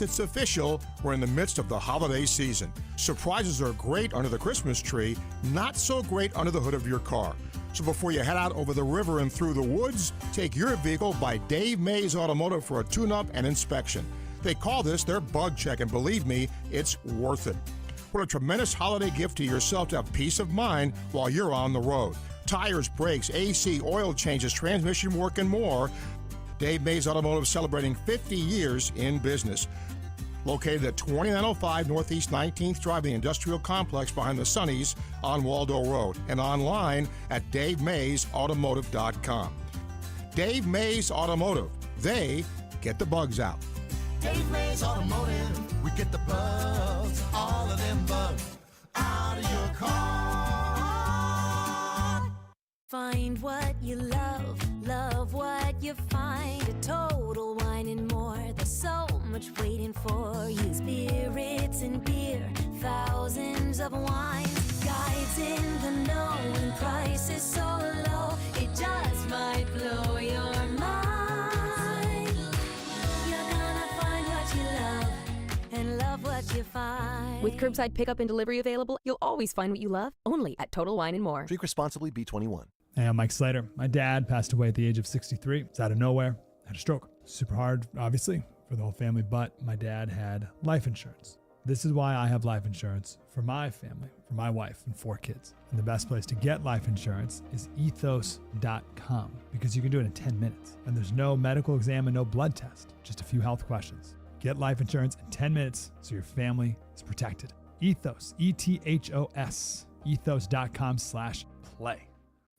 It's official, we're in the midst of the holiday season. Surprises are great under the Christmas tree, not so great under the hood of your car. So before you head out over the river and through the woods, take your vehicle by Dave Mays Automotive for a tune-up and inspection. They call this their bug check, and believe me, it's worth it. What a tremendous holiday gift to yourself to have peace of mind while you're on the road. Tires, brakes, AC, oil changes, transmission work, and more. Dave Mays Automotive celebrating 50 years in business. Located at 2905 Northeast 19th Drive, the industrial complex behind the Sunnies on Waldo Road, and online at DaveMaysAutomotive.com. Dave Mays Automotive. They get the bugs out. Dave Mays Automotive. We get the bugs, all of them bugs, out of your car. Find what you love, love what you find. A Total Wine and More. There's so much waiting for you. Spirits and beer, thousands of wines. Guides in the know and prices so low, it just might blow your mind. You're gonna find what you love and love what you find. With curbside pickup and delivery available, you'll always find what you love, only at Total Wine and More. Drink responsibly, B21. Hey, I'm Mike Slater. My dad passed away at the age of 63. It's out of nowhere. Had a stroke. Super hard, obviously, for the whole family, but my dad had life insurance. This is why I have life insurance for my family, for my wife and 4 kids. And the best place to get life insurance is ethos.com, because you can do it in 10 minutes. And there's no medical exam and no blood test, just a few health questions. Get life insurance in 10 minutes so your family is protected. Ethos, ETHOS, ethos.com/play.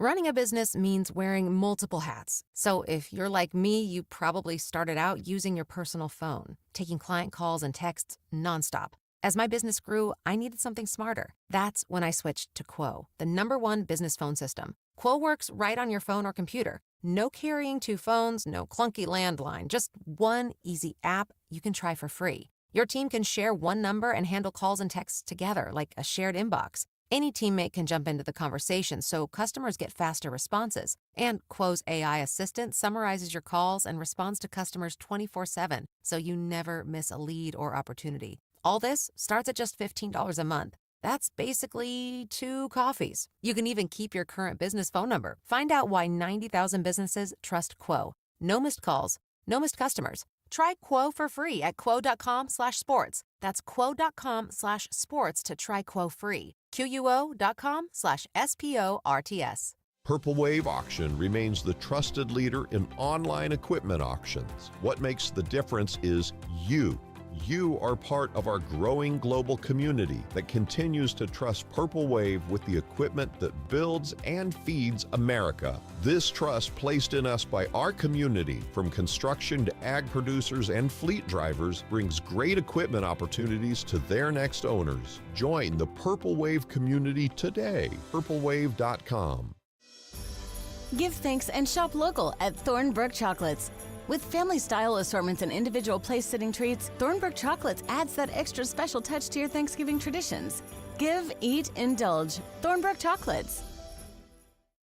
Running a business means wearing multiple hats. So if you're like me, you probably started out using your personal phone, taking client calls and texts nonstop. As my business grew, I needed something smarter. That's when I switched to Quo, the #1 business phone system. Quo works right on your phone or computer. No carrying 2 phones, no clunky landline, just one easy app you can try for free. Your team can share one number and handle calls and texts together like a shared inbox. Any teammate can jump into the conversation, so customers get faster responses. And Quo's AI assistant summarizes your calls and responds to customers 24/7, so you never miss a lead or opportunity. All this starts at just $15 a month. That's basically 2 coffees. You can even keep your current business phone number. Find out why 90,000 businesses trust Quo. No missed calls, no missed customers. Try Quo for free at quo.com/sports. That's quo.com/sports to try Quo free. QUO.com/SPORTS. Purple Wave Auction remains the trusted leader in online equipment auctions. What makes the difference is you. You are part of our growing global community that continues to trust Purple Wave with the equipment that builds and feeds America. This trust placed in us by our community, from construction to ag producers and fleet drivers, brings great equipment opportunities to their next owners. Join the Purple Wave community today. purplewave.com. Give thanks and shop local at Thornbrook Chocolates. With family-style assortments and individual place-sitting treats, Thornbrook Chocolates adds that extra special touch to your Thanksgiving traditions. Give, eat, indulge. Thornbrook Chocolates.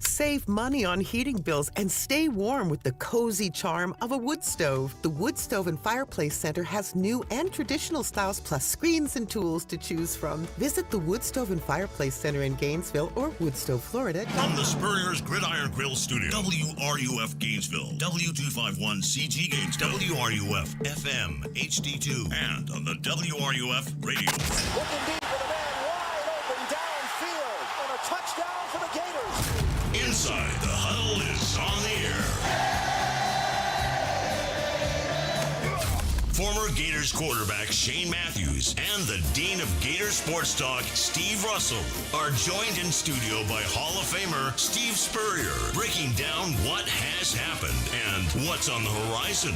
Save money on heating bills and stay warm with the cozy charm of a wood stove. The Wood Stove and Fireplace Center has new and traditional styles, plus screens and tools to choose from. Visit the Wood Stove and Fireplace Center in Gainesville or Woodstove, Florida. From the Spurrier's Gridiron Grill Studio, WRUF Gainesville, W251CG Gainesville, WRUF FM HD2, and on the WRUF radio. Looking deep for the man wide open downfield, and a touchdown for the Gators. Inside the Huddle is on the air. Former Gators quarterback Shane Matthews and the Dean of Gator Sports Talk, Steve Russell, are joined in studio by Hall of Famer Steve Spurrier, breaking down what has happened and what's on the horizon.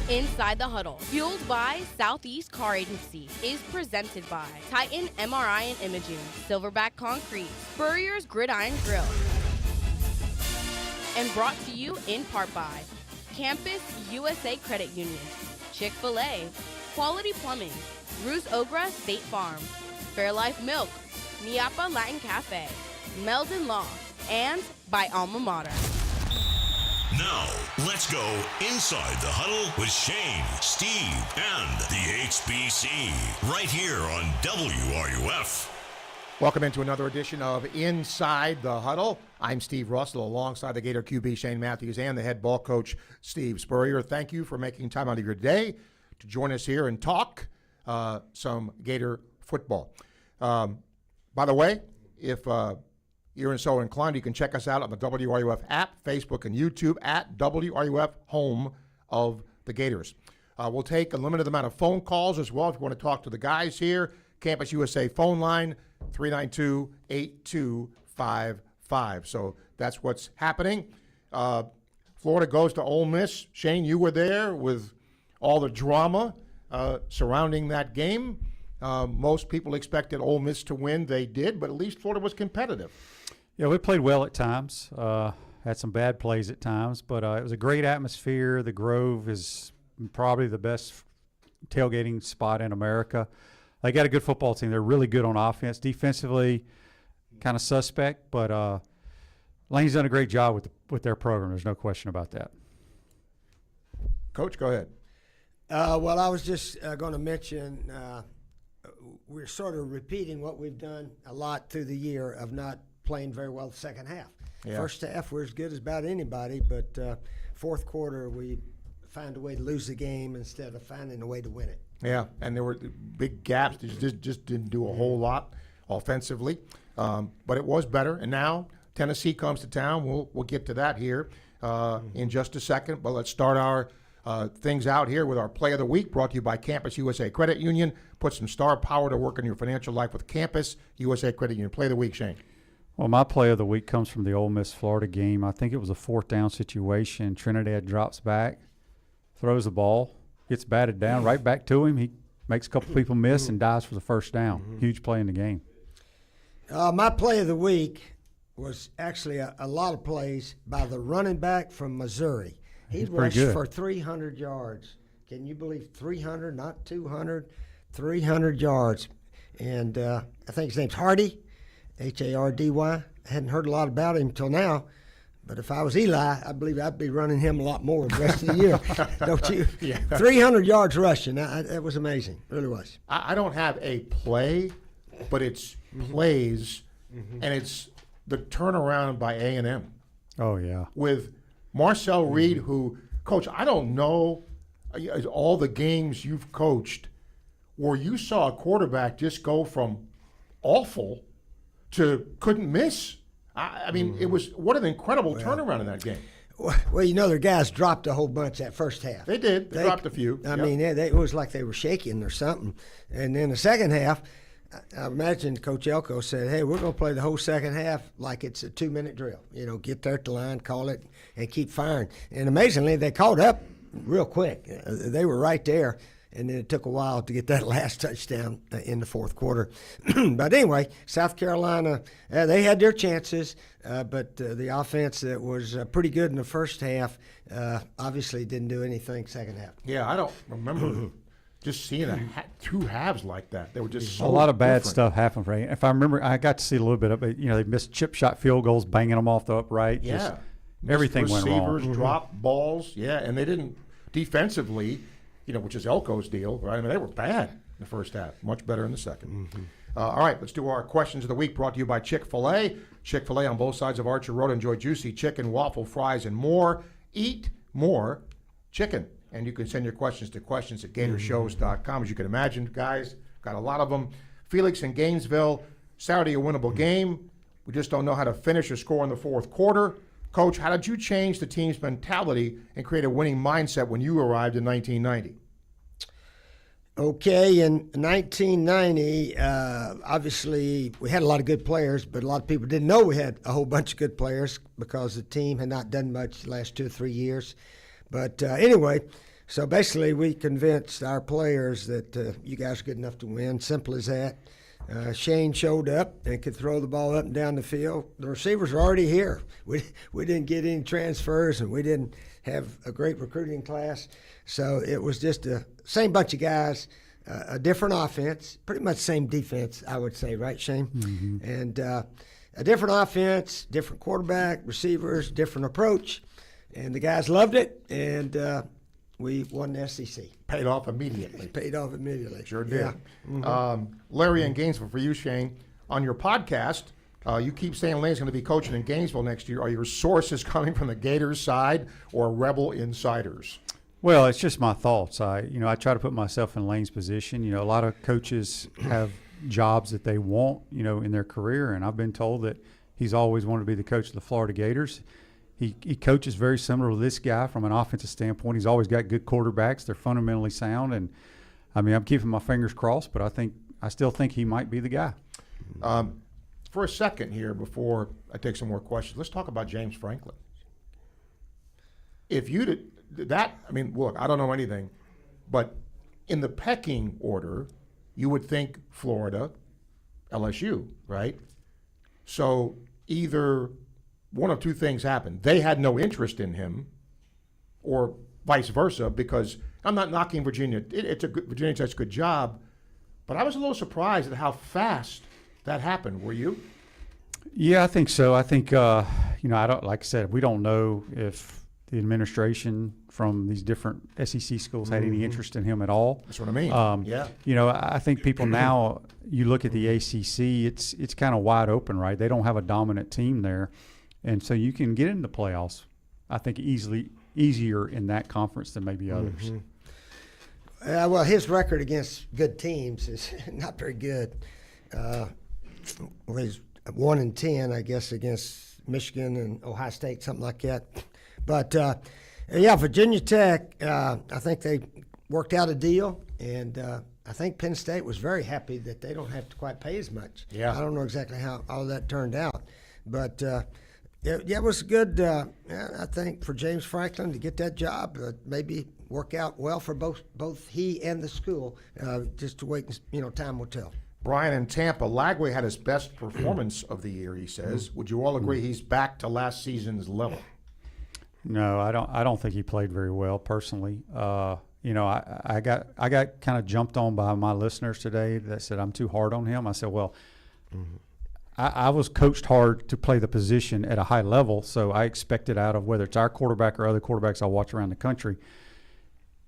Inside the Huddle, fueled by Southeast Car Agency, is presented by Titan MRI and Imaging, Silverback Concrete, Spurrier's Gridiron Grill, and brought to you in part by Campus USA Credit Union, Chick-fil-A, Quality Plumbing, Ruse Ogra State Farm, Fairlife Milk, Niapa Latin Cafe, Meldon Law, and by Alma Mater. Now, let's go inside the huddle with Shane, Steve, and the HBC right here on WRUF. Welcome into another edition of Inside the Huddle. I'm Steve Russell alongside the Gator QB Shane Matthews and the head ball coach Steve Spurrier. Thank you for making time out of your day to join us here and talk some Gator football. By the way, if you're so inclined, you can check us out on the WRUF app, Facebook, and YouTube at WRUF, home of the Gators. We'll take a limited amount of phone calls as well if you want to talk to the guys here. Campus USA phone line, 392-8255. So that's what's happening. Florida goes to Ole Miss. Shane, you were there with all the drama surrounding that game. Most people expected Ole Miss to win. They did, but at least Florida was competitive. Yeah, we played well at times. Had some bad plays at times, but it was a great atmosphere. The Grove is probably the best tailgating spot in America. They got a good football team. They're really good on offense. Defensively, kind of suspect, but Lane's done a great job with their program. There's no question about that. Coach, go ahead. Well, I was just going to mention we're sort of repeating what we've done a lot through the year of not playing very well the second half. Yeah. First half, we're as good as about anybody, but fourth quarter, we find a way to lose the game instead of finding a way to win it. Yeah, and there were big gaps. Just didn't do a whole lot offensively, but it was better. And now Tennessee comes to town. We'll get to that here in just a second. But let's start our things out here with our Play of the Week, brought to you by Campus USA Credit Union. Put some star power to work in your financial life with Campus USA Credit Union. Play of the Week, Shane. Well, my Play of the Week comes from the Ole Miss-Florida game. I think it was a fourth down situation. Trinidad drops back, throws the ball, gets batted down, right back to him. He makes a couple people miss and dives for the first down. Huge play in the game. My Play of the Week was actually a lot of plays by the running back from Missouri. He rushed for 300 yards. Can you believe 300, not 200, 300 yards. And I think his name's Hardy, Hardy. I hadn't heard a lot about him until now. But if I was Eli, I believe I'd be running him a lot more the rest of the year. Don't you? Yeah. 300 yards rushing. That was amazing. It really was. I don't have a play, but it's plays, and it's the turnaround by A&M. Oh, yeah. With Marcel Reed, who, Coach, I don't know all the games you've coached where you saw a quarterback just go from awful to couldn't miss. I mean, it was what an incredible turnaround in that game. Well, their guys dropped a whole bunch that first half. They did. They dropped a few. I mean, it was like they were shaking or something. And then the second half, I imagine Coach Elko said, hey, we're going to play the whole second half like it's a 2-minute drill. Get there at the line, call it, and keep firing. And amazingly, they caught up real quick. They were right there. And then it took a while to get that last touchdown in the fourth quarter. But anyway, South Carolina, they had their chances, but the offense that was pretty good in the first half obviously didn't do anything second half. Yeah, I don't remember just seeing two halves like that. They were just so a lot of bad different stuff happened for you. If I remember, I got to see a little bit of it. They missed chip shot field goals, banging them off the upright. Yeah. Just everything went wrong. Receivers dropped balls. Yeah, and they didn't defensively, which is Elko's deal, right? I mean, they were bad in the first half, much better in the second. All right, let's do our questions of the week, brought to you by Chick-fil-A. Chick-fil-A on both sides of Archer Road. Enjoy juicy chicken, waffle fries, and more. Eat more chicken. And you can send your questions to questions@gatorshows.com. As you can imagine, guys, got a lot of them. Felix in Gainesville, Saturday a winnable game. We just don't know how to finish or score in the fourth quarter. Coach, how did you change the team's mentality and create a winning mindset when you arrived in 1990? Okay, in 1990, obviously we had a lot of good players, but a lot of people didn't know we had a whole bunch of good players because the team had not done much the last 2 or 3 years. But anyway, so basically we convinced our players that you guys are good enough to win, simple as that. Shane showed up and could throw the ball up and down the field. The receivers were already here. We didn't get any transfers, and we didn't have a great recruiting class. So it was just the same bunch of guys, a different offense, pretty much same defense, I would say, right, Shane? And a different offense, different quarterback, receivers, different approach. And the guys loved it, and we won the SEC. Paid off immediately. Paid off immediately. Sure did. Yeah. Mm-hmm. Larry in Gainesville, for you, Shane, on your podcast, you keep saying Lane's going to be coaching in Gainesville next year. Are your sources coming from the Gators side or Rebel insiders? Well, it's just my thoughts. I try to put myself in Lane's position. A lot of coaches have jobs that they want, in their career, and I've been told that he's always wanted to be the coach of the Florida Gators. He coaches very similar to this guy from an offensive standpoint. He's always got good quarterbacks. They're fundamentally sound, and I'm keeping my fingers crossed, but I still think he might be the guy. For a second here, before I take some more questions, let's talk about James Franklin. If you did that, look, I don't know anything, but in the pecking order, you would think Florida, LSU, right? So either one of two things happened. They had no interest in him, or vice versa, because I'm not knocking Virginia. Virginia does a good job, but I was a little surprised at how fast that happened. Were you? Yeah, I think so. I think, I don't, like I said, we don't know if the administration from these different SEC schools had any interest in him at all. That's what I mean. Yeah. I think people now, you look at the ACC, it's kind of wide open, right? They don't have a dominant team there. And so you can get into the playoffs, I think, easier in that conference than maybe others. Well, his record against good teams is not very good. He's 1-10, I guess, against Michigan and Ohio State, something like that. But, Virginia Tech, I think they worked out a deal, and I think Penn State was very happy that they don't have to quite pay as much. Yeah. I don't know exactly how all that turned out. But, it was good, I think, for James Franklin to get that job, maybe work out well for both he and the school. Just to wait, time will tell. Brian in Tampa, Lagway had his best performance of the year, he says. Would you all agree he's back to last season's level? No, I don't think he played very well personally. I got kind of jumped on by my listeners today that said I'm too hard on him. I said, well, I was coached hard to play the position at a high level, so I expected out of whether it's our quarterback or other quarterbacks I watch around the country,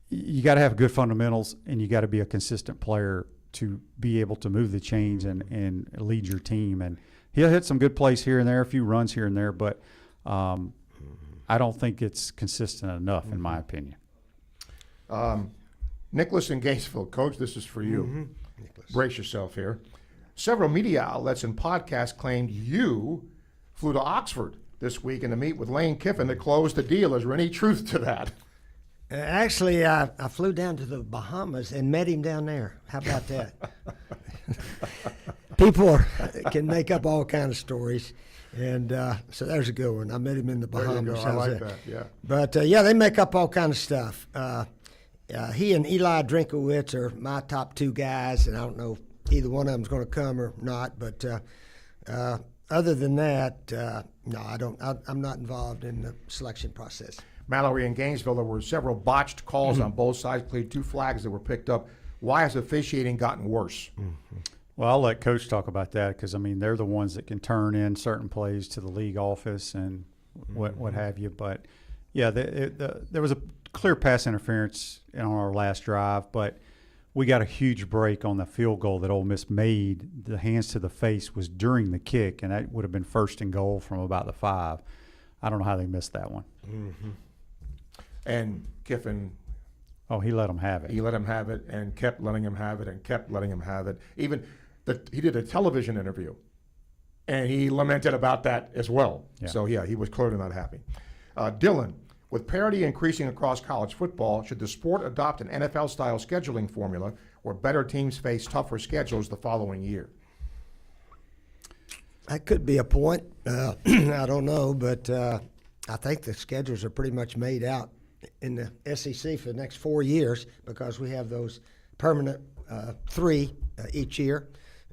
you got to have good fundamentals and you got to be a consistent player to be able to move the chains and lead your team. And he'll hit some good plays here and there, a few runs here and there, but I don't think it's consistent enough, in my opinion. Nicholas in Gainesville, Coach, this is for you. Brace yourself here. Several media outlets and podcasts claimed you flew to Oxford this week to meet with Lane Kiffin to close the deal. Is there any truth to that? Actually, I flew down to the Bahamas and met him down there. How about that? People can make up all kinds of stories. And so there's a good one. I met him in the Bahamas. There you go. I like that, yeah. But, they make up all kinds of stuff. He and Eli Drinkowitz are my top two guys, and I don't know if either one of them's going to come or not. But other than that, no, I don't. I'm not involved in the selection process. Mallory in Gainesville, there were several botched calls on both sides, played 2 flags that were picked up. Why has officiating gotten worse? Well, I'll let Coach talk about that because, they're the ones that can turn in certain plays to the league office and what have you. But, yeah, there was a clear pass interference on our last drive, but we got a huge break on the field goal that Ole Miss made. The hands to the face was during the kick, and that would have been 1st and goal from about the 5. I don't know how they missed that one. And Kiffin, he let him have it. He let him have it and kept letting him have it and kept letting him have it. Even he did a television interview, and he lamented about that as well. Yeah. So, he was clearly not happy. Dylan, with parity increasing across college football, should the sport adopt an NFL-style scheduling formula where better teams face tougher schedules the following year? That could be a point. I don't know, but I think the schedules are pretty much made out in the SEC for the next 4 years because we have those permanent 3 each year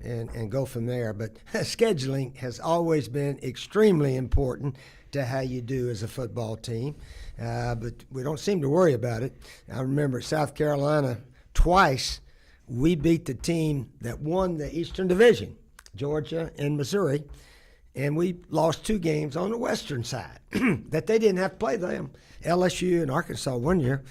and go from there. But scheduling has always been extremely important to how you do as a football team, but we don't seem to worry about it. I remember South Carolina twice we beat the team that won the Eastern Division, Georgia and Missouri, and we lost 2 games on the western side that they didn't have to play them. LSU and Arkansas one year,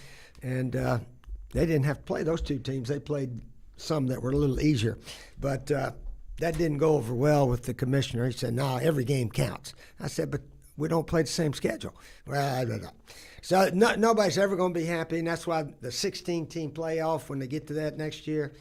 and they didn't have to play those 2 teams. They played some that were a little easier. But that didn't go over well with the commissioner. He said, no, every game counts. I said, but we don't play the same schedule. Well, I don't know. So nobody's ever going to be happy, and that's why the 16-team playoff, when they get to that next year,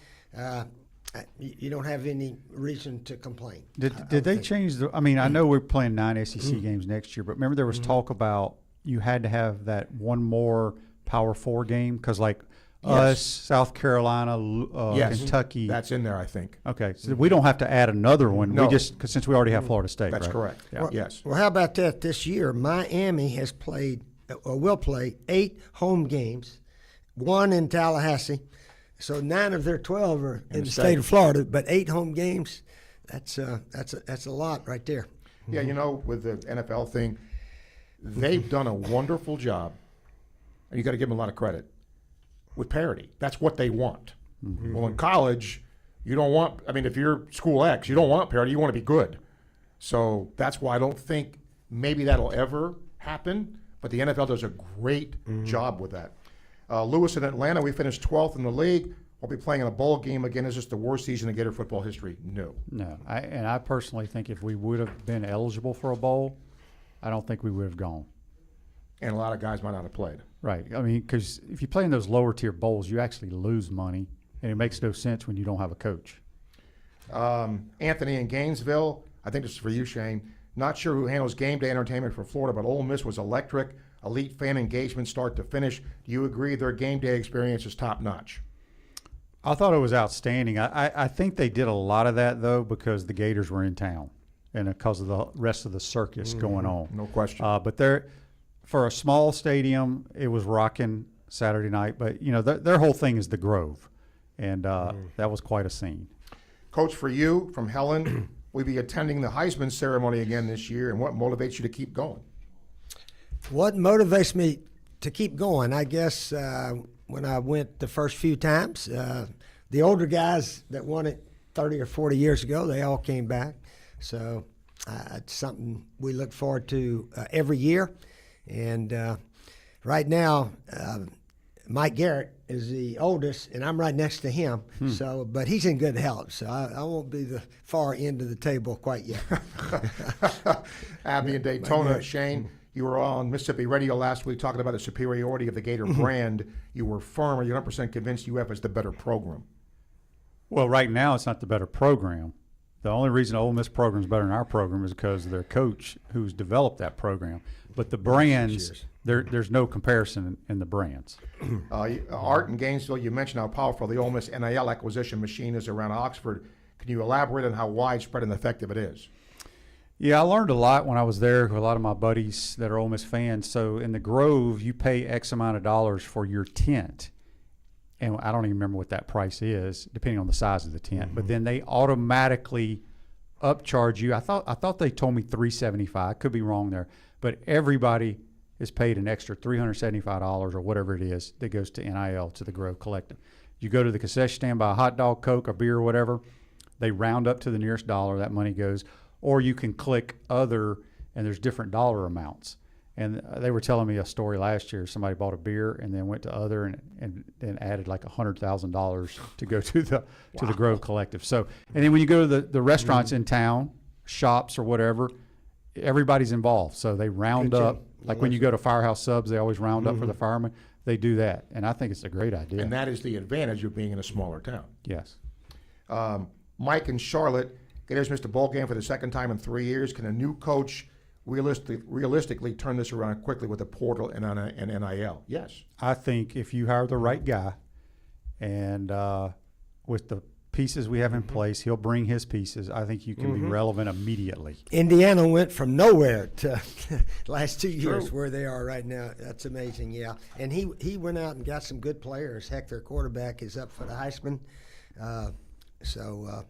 you don't have any reason to complain. Did they change the – I mean, I know we're playing 9 SEC games next year, but remember there was talk about you had to have that one more Power 4 game because, like, us, South Carolina, Kentucky. That's in there, I think. Okay, so we don't have to add another one. No. We just – since we already have Florida State, That's right? correct. Yeah. Yes. Well, how about that this year? Miami has played or will play 8 home games, 1 in Tallahassee. So 9 of their 12 are in the state of Florida, but 8 home games, that's a lot right there. Yeah, you know, with the NFL thing, they've done a wonderful job, and you got to give them a lot of credit, with parity. That's what they want. Well, in college, you don't want, I mean, if you're school X, you don't want parity, you want to be good. So that's why I don't think maybe that'll ever happen, but the NFL does a great job with that. Lewis in Atlanta, we finished 12th in the league. We'll be playing in a bowl game again. Is this the worst season in Gator football history? No. No. I personally think if we would have been eligible for a bowl, I don't think we would have gone. And a lot of guys might not have played. Right. I mean, because if you play in those lower tier bowls, you actually lose money, and it makes no sense when you don't have a coach. Anthony in Gainesville, I think this is for you, Shane. Not sure who handles game day entertainment for Florida, but Ole Miss was electric. Elite fan engagement start to finish. Do you agree their game day experience is top notch? I thought it was outstanding. I think they did a lot of that, though, because the Gators were in town and because of the rest of the circus going on. No question. But for a small stadium, it was rocking Saturday night. But, you know, their whole thing is the Grove, and that was quite a scene. Coach, for you, from Helen, we'll be attending the Heisman ceremony again this year, and what motivates you to keep going? What motivates me to keep going, I guess, when I went the first few times, the older guys that won it 30 or 40 years ago, they all came back. So it's something we look forward to every year. And right now, Mike Garrett is the oldest, and I'm right next to him. So, but he's in good health, so I won't be the far end of the table quite yet. Abby in Daytona, Shane. You were on Mississippi Radio last week talking about the superiority of the Gator brand. You were firm, or you're 100% convinced UF is the better program? Well, right now it's not the better program. The only reason the Ole Miss program is better than our program is because of their coach who's developed that program. But the brands, there's no comparison in the brands. Art in Gainesville, you mentioned how powerful the Ole Miss NIL acquisition machine is around Oxford. Can you elaborate on how widespread and effective it is? Yeah, I learned a lot when I was there with a lot of my buddies that are Ole Miss fans. So in the Grove, you pay X amount of dollars for your tent. And I don't even remember what that price is, depending on the size of the tent. But then they automatically upcharge you. I thought they told me $375. Could be wrong there. But everybody is paid an extra $375 or whatever it is that goes to NIL, to the Grove Collective. You go to the concession stand, buy a hot dog, Coke, a beer, or whatever. They round up to the nearest dollar. That money goes. Or you can click other, and there's different dollar amounts. And they were telling me a story last year. Somebody bought a beer and then went to other and then added like $100,000 to go to the Grove Collective. So, and then when you go to the restaurants in town, shops or whatever, everybody's involved. So they round up. Like when you go to Firehouse Subs, they always round up for the firemen. They do that, and I think it's a great idea. And that is the advantage of being in a smaller town. Yes. Mike in Charlotte. Gators missed a bowl game for the second time in 3 years. Can a new coach realistically turn this around quickly with a portal and NIL? Yes. I think if you hire the right guy and with the pieces we have in place, he'll bring his pieces. I think you can be relevant immediately. Indiana went from nowhere to last 2 years where they are right now. That's amazing, yeah. And he went out and got some good players. Heck, their quarterback is up for the Heisman. So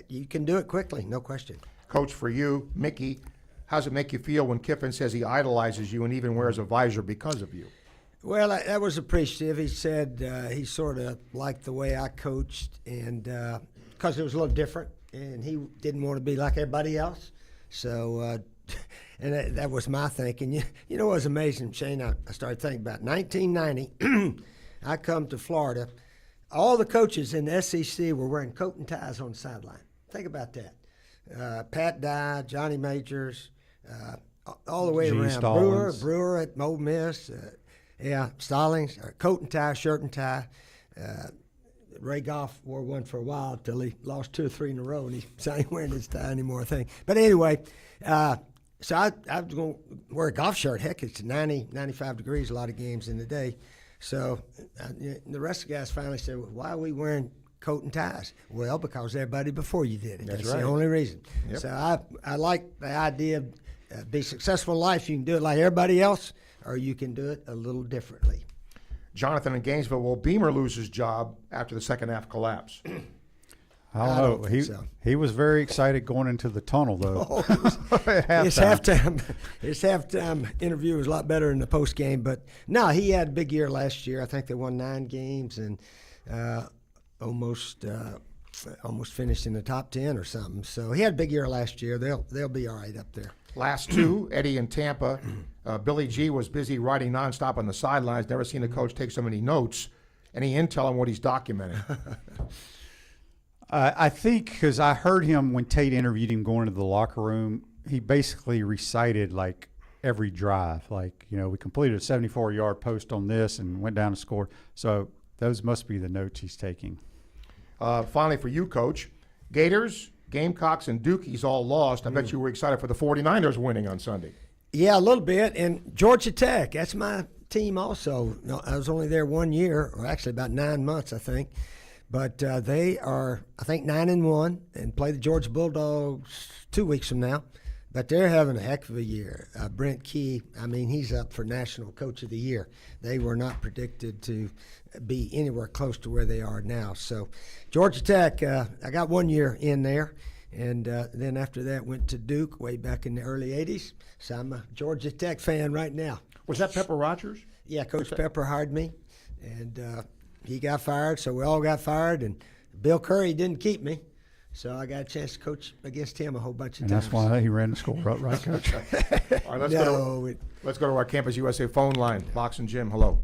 you can do it quickly, no question. Coach, for you, Mickey, how does it make you feel when Kiffin says he idolizes you and even wears a visor because of you? Well, that was appreciative. He said he sort of liked the way I coached, and because it was a little different, and he didn't want to be like everybody else. So, and that was my thinking. You know what was amazing, Shane? I started thinking about 1990. I come to Florida. All the coaches in the SEC were wearing coat and ties on the sideline. Think about that. Pat Dye, Johnny Majors, all the way around. Brewer at Ole Miss. Stallings, coat and tie, shirt and tie. Ray Goff wore one for a while until he lost 2 or 3 in a row, and he's not wearing his tie anymore, I think. But anyway, so I was going to wear a golf shirt. Heck, it's 90, 95 degrees a lot of games in the day. So the rest of the guys finally said, well, why are we wearing coat and ties? Well, because everybody before you did it. That's right. The only reason. Yep. So I like the idea of be successful in life. You can do it like everybody else, or you can do it a little differently. Jonathan in Gainesville, will Beamer lose his job after the second half collapse? I don't know. He was very excited going into the tunnel, though. His halftime interview was a lot better than the post game, but no, he had a big year last year. I think they won 9 games and almost finished in the top 10 or something. So he had a big year last year. They'll be all right up there. Last 2, Eddie in Tampa. Billy G was busy writing nonstop on the sidelines. Never seen a coach take so many notes. Any intel on what he's documenting? I think because I heard him when Tate interviewed him going into the locker room, he basically recited like every drive. Like, we completed a 74-yard post on this and went down and scored. So those must be the notes he's taking. Finally, for you, Coach, Gators, Gamecocks, and Dukies all lost. I bet you were excited for the 49ers winning on Sunday. Yeah, a little bit. And Georgia Tech, that's my team also. No, I was only there 1 year, or actually about 9 months, I think. But they are, I think, 9-1 and play the Georgia Bulldogs 2 weeks from now. But they're having a heck of a year. Brent Key, he's up for National Coach of the Year. They were not predicted to be anywhere close to where they are now. So Georgia Tech, I got 1 year in there. And then after that went to Duke way back in the early 80s. So I'm a Georgia Tech fan right now. Was that Pepper Rogers? Yeah, Coach Pepper hired me. And he got fired, so we all got fired. And Bill Curry didn't keep me. So I got a chance to coach against him a whole bunch of times. And that's why he ran the school, right, Coach? All right, let's go to our Campus USA phone line. Box and Jim, hello.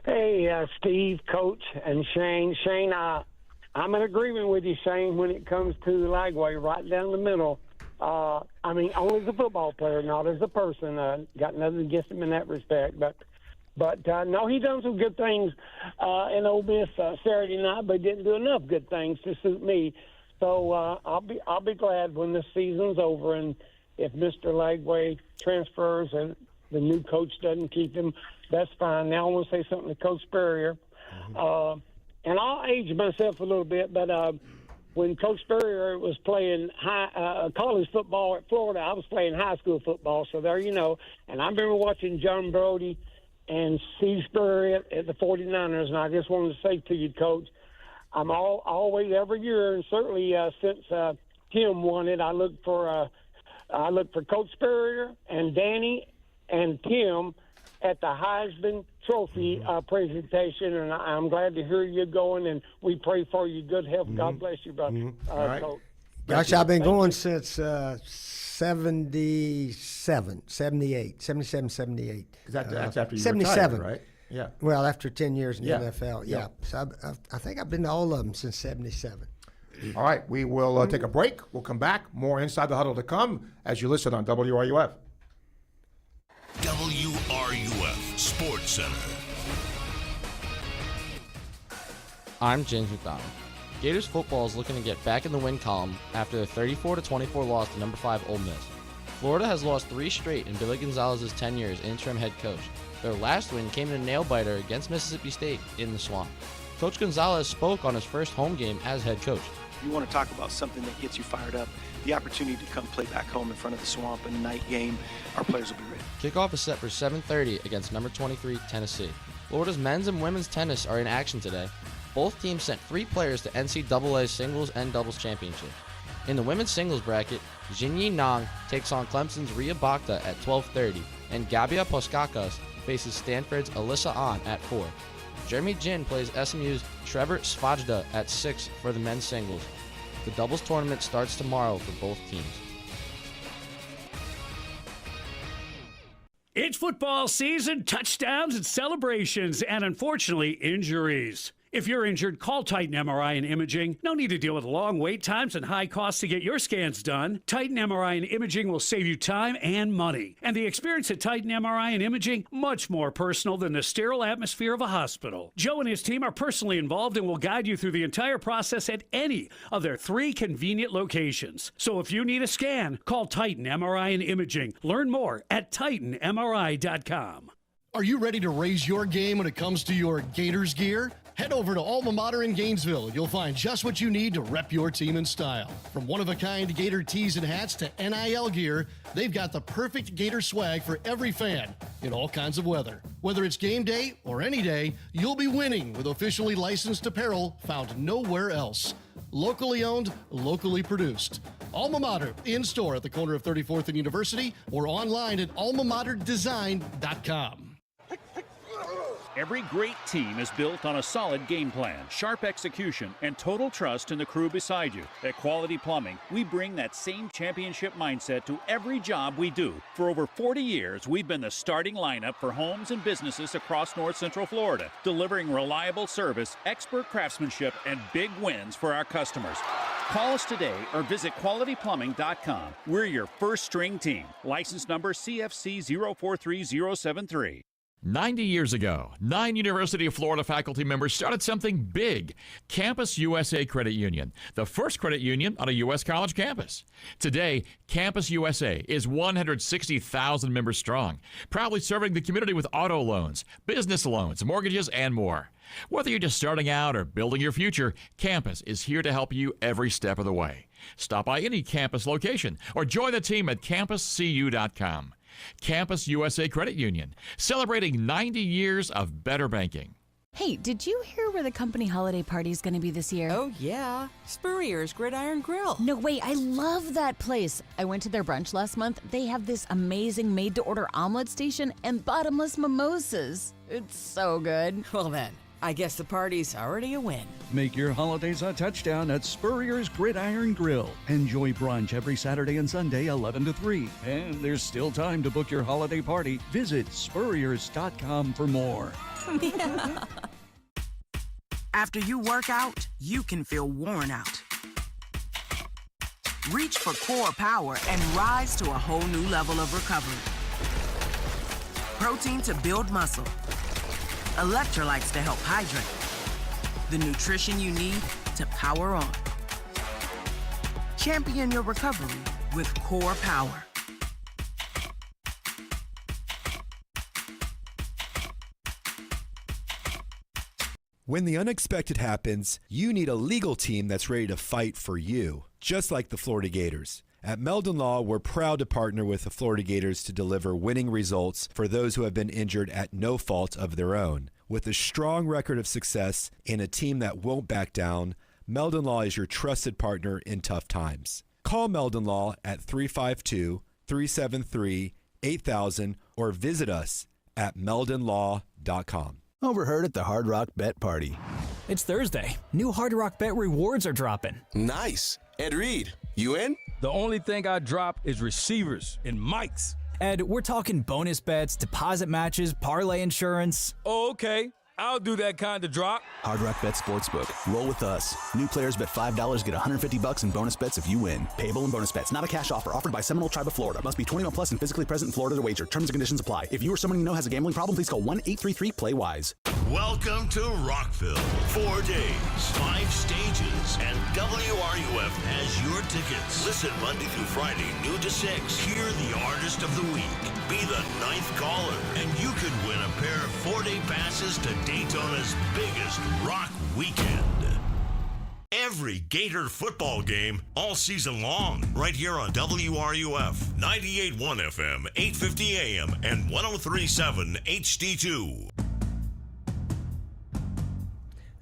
Hey, Steve, Coach, and Shane. Shane, I'm in agreement with you, Shane, when it comes to Lagway, right down the middle. Only as a football player, not as a person. Got nothing against him in that respect. But no, he done some good things in Ole Miss Saturday night, but didn't do enough good things to suit me. So I'll be glad when this season's over, and if Mr. Lagway transfers and the new coach doesn't keep him, that's fine. Now I want to say something to Coach Spurrier. And I'll age myself a little bit, but when Coach Spurrier was playing college football at Florida, I was playing high school football, so there you know. And I remember watching John Brody and Steve Spurrier at the 49ers, and I just wanted to say to you, Coach, I'm always every year, and certainly since Tim won it, I look for Coach Spurrier and Danny and Tim at the Heisman Trophy presentation, and I'm glad to hear you going, and we pray for you. Good health. God bless you, brother. Coach. Gosh, I've been going since 77, 78. That's after you 77. retired, right? Yeah. Well, after 10 years in the NFL, yeah. So I think I've been to all of them since 77. All right, we will take a break. We'll come back. More Inside the Huddle to come as you listen on WRUF. WRUF Sports Center. I'm James McDonald. Gators football is looking to get back in the win column after the 34-24 loss to number 5 Ole Miss. Florida has lost 3 straight in Billy Gonzalez's tenure as interim head coach. Their last win came in a nail-biter against Mississippi State in the Swamp. Coach Gonzalez spoke on his first home game as head coach. You want to talk about something that gets you fired up, the opportunity to come play back home in front of the Swamp in a night game, our players will be ready. Kickoff is set for 7:30 against number 23 Tennessee. Florida's men's and women's tennis are in action today. Both teams sent 3 players to NCAA singles and doubles championship. In the women's singles bracket, Jinyi Nang takes on Clemson's Ria Bhakta at 12:30, and Gabia Poskakas faces Stanford's Alyssa Ahn at 4. Jeremy Jin plays SMU's Trevor Svajda at 6 for the men's singles. The doubles tournament starts tomorrow for both teams. football season, touchdowns and celebrations, and unfortunately, injuries. If you're injured, call Titan MRI and Imaging. No need to deal with long wait times and high costs to get your scans done. Titan MRI and Imaging will save you time and money. And the experience at Titan MRI and Imaging, much more personal than the sterile atmosphere of a hospital. Joe and his team are personally involved and will guide you through the entire process at any of their 3 convenient locations. So if you need a scan, call Titan MRI and Imaging. Learn more at TitanMRI.com. Are you ready to raise your game when it comes to your Gators gear? Head over to Alma Mater in Gainesville. You'll find just what you need to rep your team in style. From one-of-a-kind Gator tees and hats to NIL gear, they've got the perfect Gator swag for every fan in all kinds of weather. Whether it's game day or any day, you'll be winning with officially licensed apparel found nowhere else. Locally owned, locally produced. Alma Mater, in-store at the corner of 34th and University or online at almamaterdesign.com. Every great team is built on a solid game plan, sharp execution, and total trust in the crew beside you. At Quality Plumbing, we bring that same championship mindset to every job we do. For over 40 years, we've been the starting lineup for homes and businesses across North Central Florida, delivering reliable service, expert craftsmanship, and big wins for our customers. Call us today or visit qualityplumbing.com. We're your first string team. License number CFC 043073. 90 years ago, 9 University of Florida faculty members started something big, Campus USA Credit Union, the first credit union on a U.S. college campus. Today, Campus USA is 160,000 members strong, proudly serving the community with auto loans, business loans, mortgages, and more. Whether you're just starting out or building your future, Campus is here to help you every step of the way. Stop by any campus location or join the team at campuscu.com. Campus USA Credit Union, celebrating 90 years of better banking. Hey, did you hear where the company holiday party is going to be this year? Oh, yeah. Spurrier's Gridiron Grill. No, wait, I love that place. I went to their brunch last month. They have this amazing made-to-order omelet station and bottomless mimosas. It's so good. Well then, I guess the party's already a win. Make your holidays a touchdown at Spurrier's Gridiron Grill. Enjoy brunch every Saturday and Sunday, 11 to 3. And there's still time to book your holiday party. Visit Spurriers.com for more. Yeah. After you work out, you can feel worn out. Reach for core power and rise to a whole new level of recovery. Protein to build muscle. Electrolytes to help hydrate. The nutrition you need to power on. Champion your recovery with Core Power. When the unexpected happens, you need a legal team that's ready to fight for you, just like the Florida Gators. At Meldon Law, we're proud to partner with the Florida Gators to deliver winning results for those who have been injured at no fault of their own. With a strong record of success and a team that won't back down, Meldon Law is your trusted partner in tough times. Call Meldon Law at 352-373-8000 or visit us at meldonlaw.com. Overheard at the Hard Rock Bet Party. It's Thursday. New Hard Rock Bet rewards are dropping. Nice. Ed Reed, you in? The only thing I drop is receivers and mics. Ed, we're talking bonus bets, deposit matches, parlay insurance. Oh, okay. I'll do that kind of drop. Hard Rock Bet Sportsbook. Roll with us. New players bet $5, get $150 in bonus bets if you win. Payable in bonus bets. Not a cash offer. Offered by Seminole Tribe of Florida. Must be 21 plus and physically present in Florida to wager. Terms and conditions apply. If you or someone you know has a gambling problem, please call 1-833-PLAY-WISE. Welcome to Rockville. 4 days, 5 stages, and WRUF has your tickets. Listen Monday through Friday, noon to 6. Hear the artist of the week. Be the 9th caller, and you could win a pair of 4-day passes to Daytona's biggest rock weekend. Every Gator football game all season long, right here on WRUF, 98.1 FM, 850 AM, and 103.7 HD2.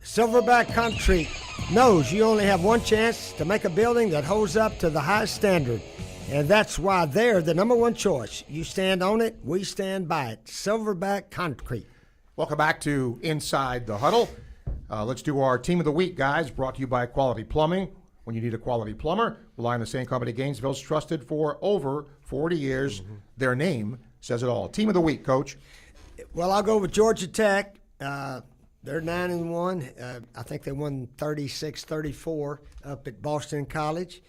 Silverback Concrete knows you only have one chance to make a building that holds up to the highest standard. And that's why they're the number one choice. You stand on it, we stand by it. Silverback Concrete. Welcome back to Inside the Huddle. Let's do our Team of the Week, guys, brought to you by Quality Plumbing. When you need a quality plumber, rely on the same company Gainesville's trusted for over 40 years. Their name, says it all. Team of the week, Coach. Well, I'll go with Georgia Tech. They're 9-1. I think they won 36-34 up at Boston College.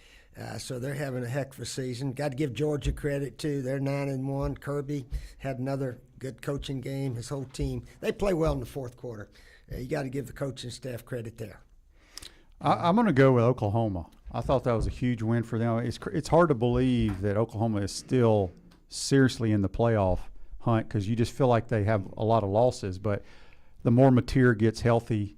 So they're having a heck of a season. Got to give Georgia credit, too. They're 9-1. Kirby had another good coaching game. His whole team. They play well in the fourth quarter. You got to give the coaching staff credit there. I'm going to go with Oklahoma. I thought that was a huge win for them. It's hard to believe that Oklahoma is still seriously in the playoff hunt because you just feel like they have a lot of losses. But the more Mateer gets healthy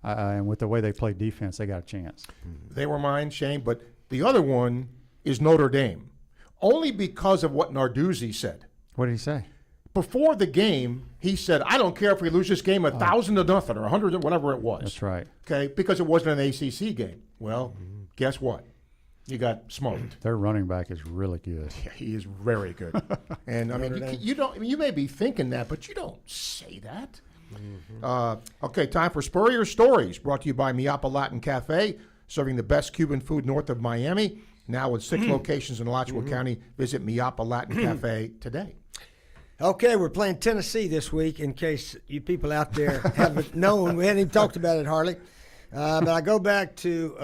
and with the way they play defense, they got a chance. They were mine, Shane, but the other one is Notre Dame, only because of what Narduzzi said. What did he say? Before the game, he said, I don't care if we lose this game 1,000 to nothing or 100, whatever it was. That's right. Okay, because it wasn't an ACC game. Well, guess what? You got smoked. Their running back is really good. Yeah, he is very good. And I mean, you may be thinking that, but you don't say that. Okay, time for Spurrier Stories, brought to you by Miapa Latin Cafe, serving the best Cuban food north of Miami. Now with 6 locations in Alachua County. Visit Miapa Latin Cafe today. Okay, we're playing Tennessee this week, in case you people out there haven't known. We hadn't even talked about it hardly. But I go back to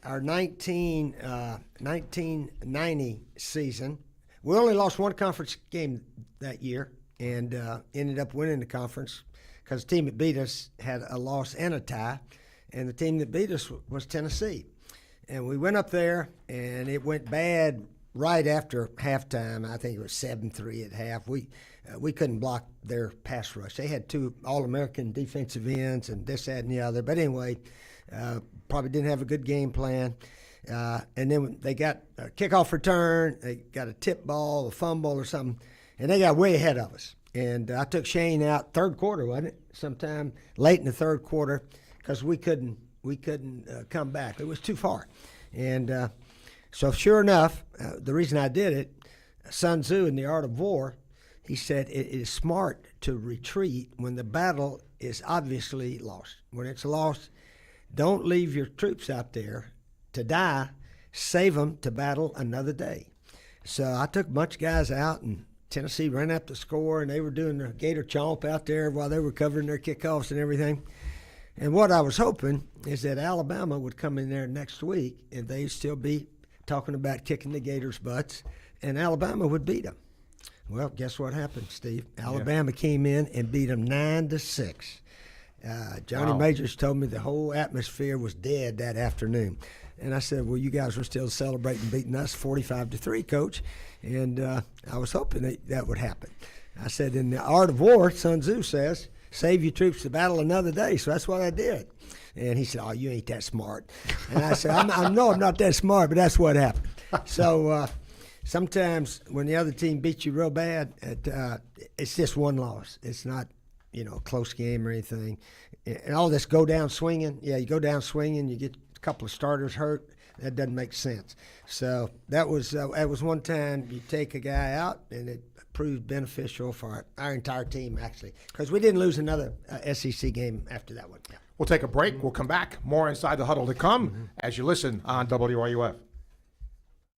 our 1990 season. We only lost one conference game that year and ended up winning the conference because the team that beat us had a loss and a tie, and the team that beat us was Tennessee. And we went up there, and it went bad right after halftime. I think it was 7-3 at half. We couldn't block their pass rush. They had 2 All-American defensive ends and this, that, and the other. But anyway, probably didn't have a good game plan. And then they got a kickoff return. They got a tip ball, a fumble or something, and they got way ahead of us. And I took Shane out third quarter, wasn't it? Sometime late in the third quarter because we couldn't come back. It was too far. And so sure enough, the reason I did it, Sun Tzu in The Art of War, he said it is smart to retreat when the battle is obviously lost. When it's lost, don't leave your troops out there to die. Save them to battle another day. So I took a bunch of guys out, and Tennessee ran up the score, and they were doing their Gator chomp out there while they were covering their kickoffs and everything. And what I was hoping is that Alabama would come in there next week, and they'd still be talking about kicking the Gators' butts, and Alabama would beat them. Well, guess what happened, Steve? Alabama came in and beat them 9-6. Johnny Majors told me the whole atmosphere was dead that afternoon. And I said, well, you guys were still celebrating beating us 45-3, Coach. And I was hoping that would happen. I said, in The Art of War, Sun Tzu says, save your troops to battle another day. So that's what I did. And he said, oh, you ain't that smart. And I said, I know I'm not that smart, but that's what happened. So sometimes when the other team beats you real bad, it's just one loss. It's not, a close game or anything. And all this go down swinging, you go down swinging, you get a couple of starters hurt. That doesn't make sense. So that was one time you take a guy out, and it proved beneficial for our entire team, actually, because we didn't lose another SEC game after that one. Yeah. We'll take a break. We'll come back. More Inside the Huddle to come as you listen on WRUF.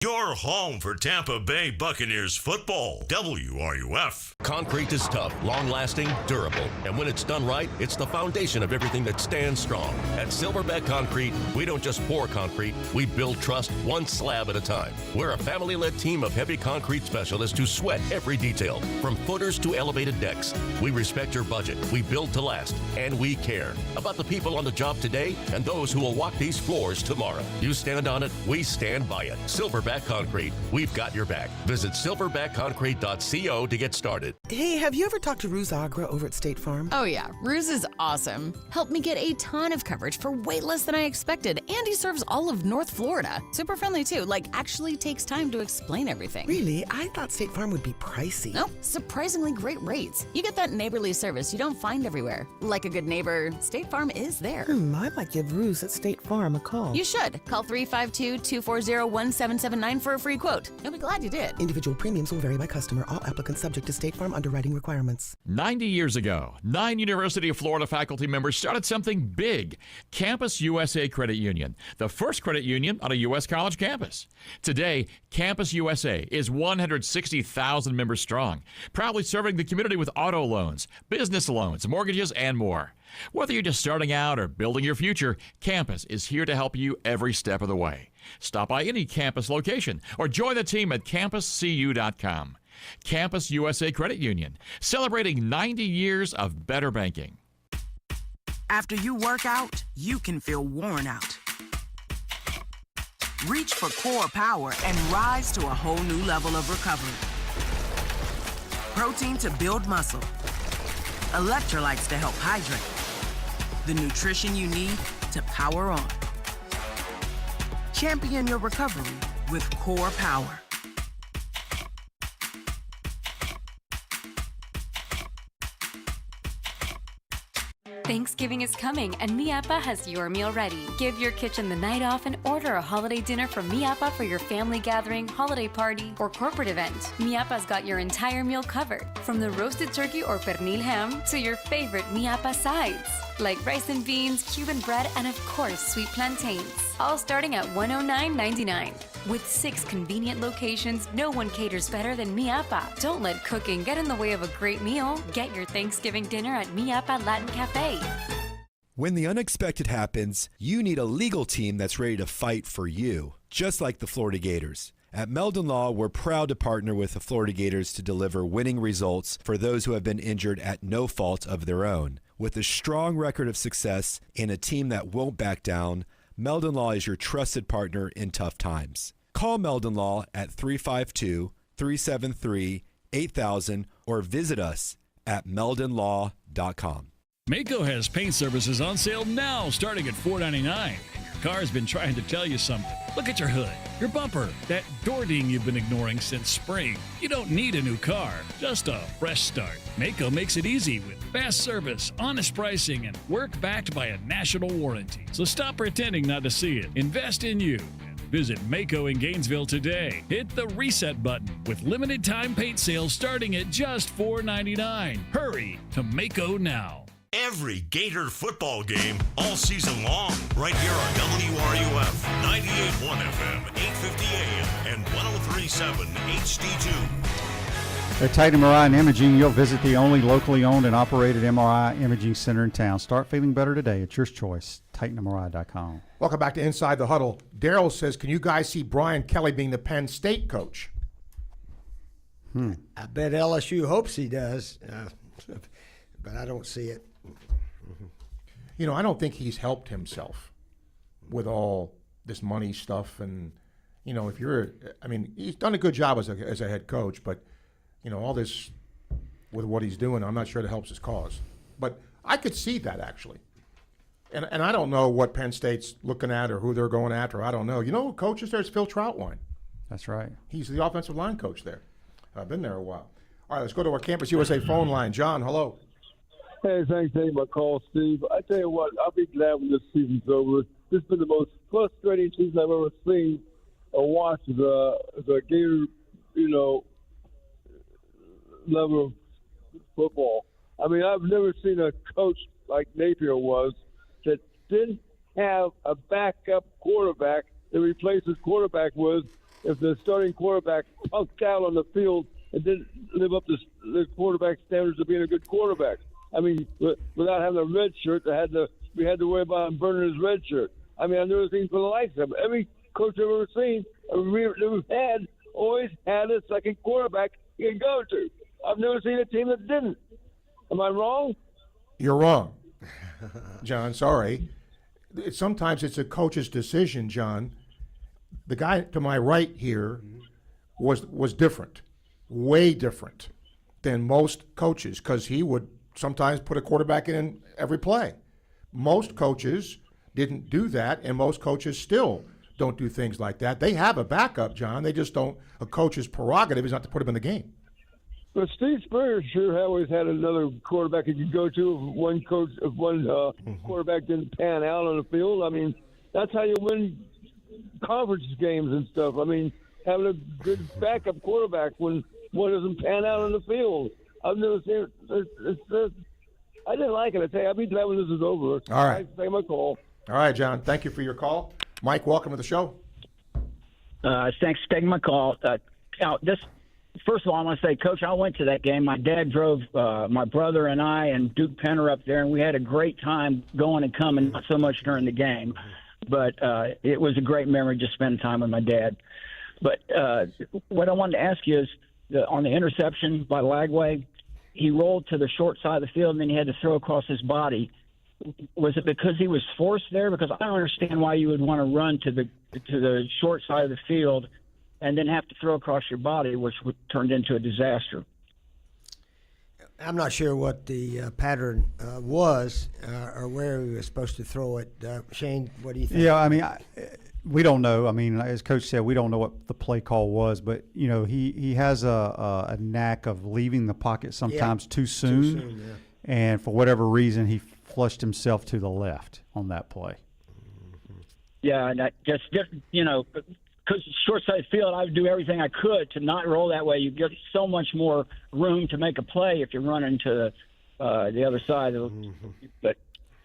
Your home for Tampa Bay Buccaneers football, WRUF. Concrete is tough, long-lasting, durable. And when it's done right, it's the foundation of everything that stands strong. At Silverback Concrete, we don't just pour concrete, we build trust one slab at a time. We're a family-led team of heavy concrete specialists who sweat every detail, from footers to elevated decks. We respect your budget, we build to last, and we care about the people on the job today and those who will walk these floors tomorrow. You stand on it, we stand by it. Silverback Concrete. We've got your back. Visit silverbackconcrete.co to get started. Hey, have you ever talked to Ruse Agra over at State Farm? Oh yeah, Ruse is awesome. Helped me get a ton of coverage for way less than I expected, and he serves all of North Florida. Super friendly too, actually takes time to explain everything. Really? I thought State Farm would be pricey. Nope, surprisingly great rates. You get that neighborly service you don't find everywhere. Like a good neighbor, State Farm is there. I might give Ruse at State Farm a call. You should. Call 352-240-1779 1-800-848-99 for a free quote. You'll be glad you did. Individual premiums will vary by customer. All applicants subject to State Farm underwriting requirements. 90 years ago, 9 University of Florida faculty members started something big, Campus USA Credit Union, the first credit union on a U.S. college campus. Today, Campus USA is 160,000 members strong, proudly serving the community with auto loans, business loans, mortgages, and more. Whether you're just starting out or building your future, Campus is here to help you every step of the way. Stop by any campus location or join the team at campuscu.com. Campus USA Credit Union, celebrating 90 years of better banking. After you work out, you can feel worn out. Reach for core power and rise to a whole new level of recovery. Protein to build muscle. Electrolytes to help hydrate. The nutrition you need to power on. Champion your recovery with Core Power. Thanksgiving is coming, and Miapa has your meal ready. Give your kitchen the night off and order a holiday dinner from Miapa for your family gathering, holiday party, or corporate event. Miapa's got your entire meal covered, from the roasted turkey or pernil ham to your favorite Miapa sides, like rice and beans, Cuban bread, and of course, sweet plantains. All starting at $109.99. With 6 convenient locations, no one caters better than Miapa. Don't let cooking get in the way of a great meal. Get your Thanksgiving dinner at Miapa Latin Cafe. When the unexpected happens, you need a legal team that's ready to fight for you, just like the Florida Gators. At Meldon Law, we're proud to partner with the Florida Gators to deliver winning results for those who have been injured at no fault of their own. With a strong record of success and a team that won't back down, Meldon Law is your trusted partner in tough times. Call Meldon Law at 352-373-8000 or visit us at meldonlaw.com. Maaco has paint services on sale now, starting at $4.99. Your car's been trying to tell you something. Look at your hood, your bumper, that door ding you've been ignoring since spring. You don't need a new car, just a fresh start. Maaco makes it easy with fast service, honest pricing, and work backed by a national warranty. So stop pretending not to see it. Invest in you. Visit Maaco in Gainesville today. Hit the reset button with limited time paint sales starting at just $4.99. Hurry to Maaco now. Every Gator football game all season long, right here on WRUF 98.1 FM, 850 AM, and 103.7 HD2. At Titan MRI and Imaging, you'll visit the only locally owned and operated MRI imaging center in town. Start feeling better today. It's your choice. TitanMRI.com. Welcome back to Inside the Huddle. Daryl says, can you guys see Brian Kelly being the Penn State coach? I bet LSU hopes he does, but I don't see it. You know, I don't think he's helped himself with all this money stuff. And, you know, he's done a good job as a head coach, but, you know, all this with what he's doing, I'm not sure that helps his cause. But I could see that, actually. And I don't know what Penn State's looking at or who they're going after. I don't know. You know who coaches there is Phil Troutwine. That's right. He's the offensive line coach there. I've been there a while. All right, let's go to our Campus USA phone line. John, hello. Hey, thanks for taking my call, Steve. I tell you what, I'll be glad when this season's over. This has been the most frustrating season I've ever seen or watched as a Gator, level of football. I mean, I've never seen a coach like Napier was that didn't have a backup quarterback to replace his quarterback with if the starting quarterback punked out on the field and didn't live up to the quarterback standards of being a good quarterback. I mean, without having a red shirt, we had to worry about him burning his red shirt. I mean, I've never seen for the likes of it. Every coach I've ever seen, always had a second quarterback he can go to. I've never seen a team that didn't. Am I wrong? You're wrong, John. Sorry. Sometimes it's a coach's decision, John. The guy to my right here was different, way different than most coaches, because he would sometimes put a quarterback in every play. Most coaches didn't do that, and most coaches still don't do things like that. They have a backup, John. They just don't. A coach's prerogative is not to put him in the game. But Steve Spurrier sure always had another quarterback he could go to if one quarterback didn't pan out on the field. I mean, that's how you win conference games and stuff. I mean, having a good backup quarterback when one doesn't pan out on the field. I've never seen it. I didn't like it. I tell you, I'll be glad when this is over. All right. Take my call. All right, John. Thank you for your call. Mike, welcome to the show. Thanks for taking my call. First of all, I want to say, Coach, I went to that game. My dad drove my brother and I and Duke Penner up there, and we had a great time going and coming, not so much during the game. But it was a great memory just spending time with my dad. But what I wanted to ask you is, on the interception by Lagway, he rolled to the short side of the field, and then he had to throw across his body. Was it because he was forced there? Because I don't understand why you would want to run to the short side of the field and then have to throw across your body, which would turned into a disaster. I'm not sure what the pattern was or where he was supposed to throw it. Shane, what do you think? Yeah, I mean, we don't know. I mean, as Coach said, we don't know what the play call was, but you know, he has a knack of leaving the pocket sometimes too soon, and for whatever reason, he flushed himself to the left on that play. Yeah, and just you know, because short side field, I would do everything I could to not roll that way. You get so much more room to make a play if you're running to the other side. But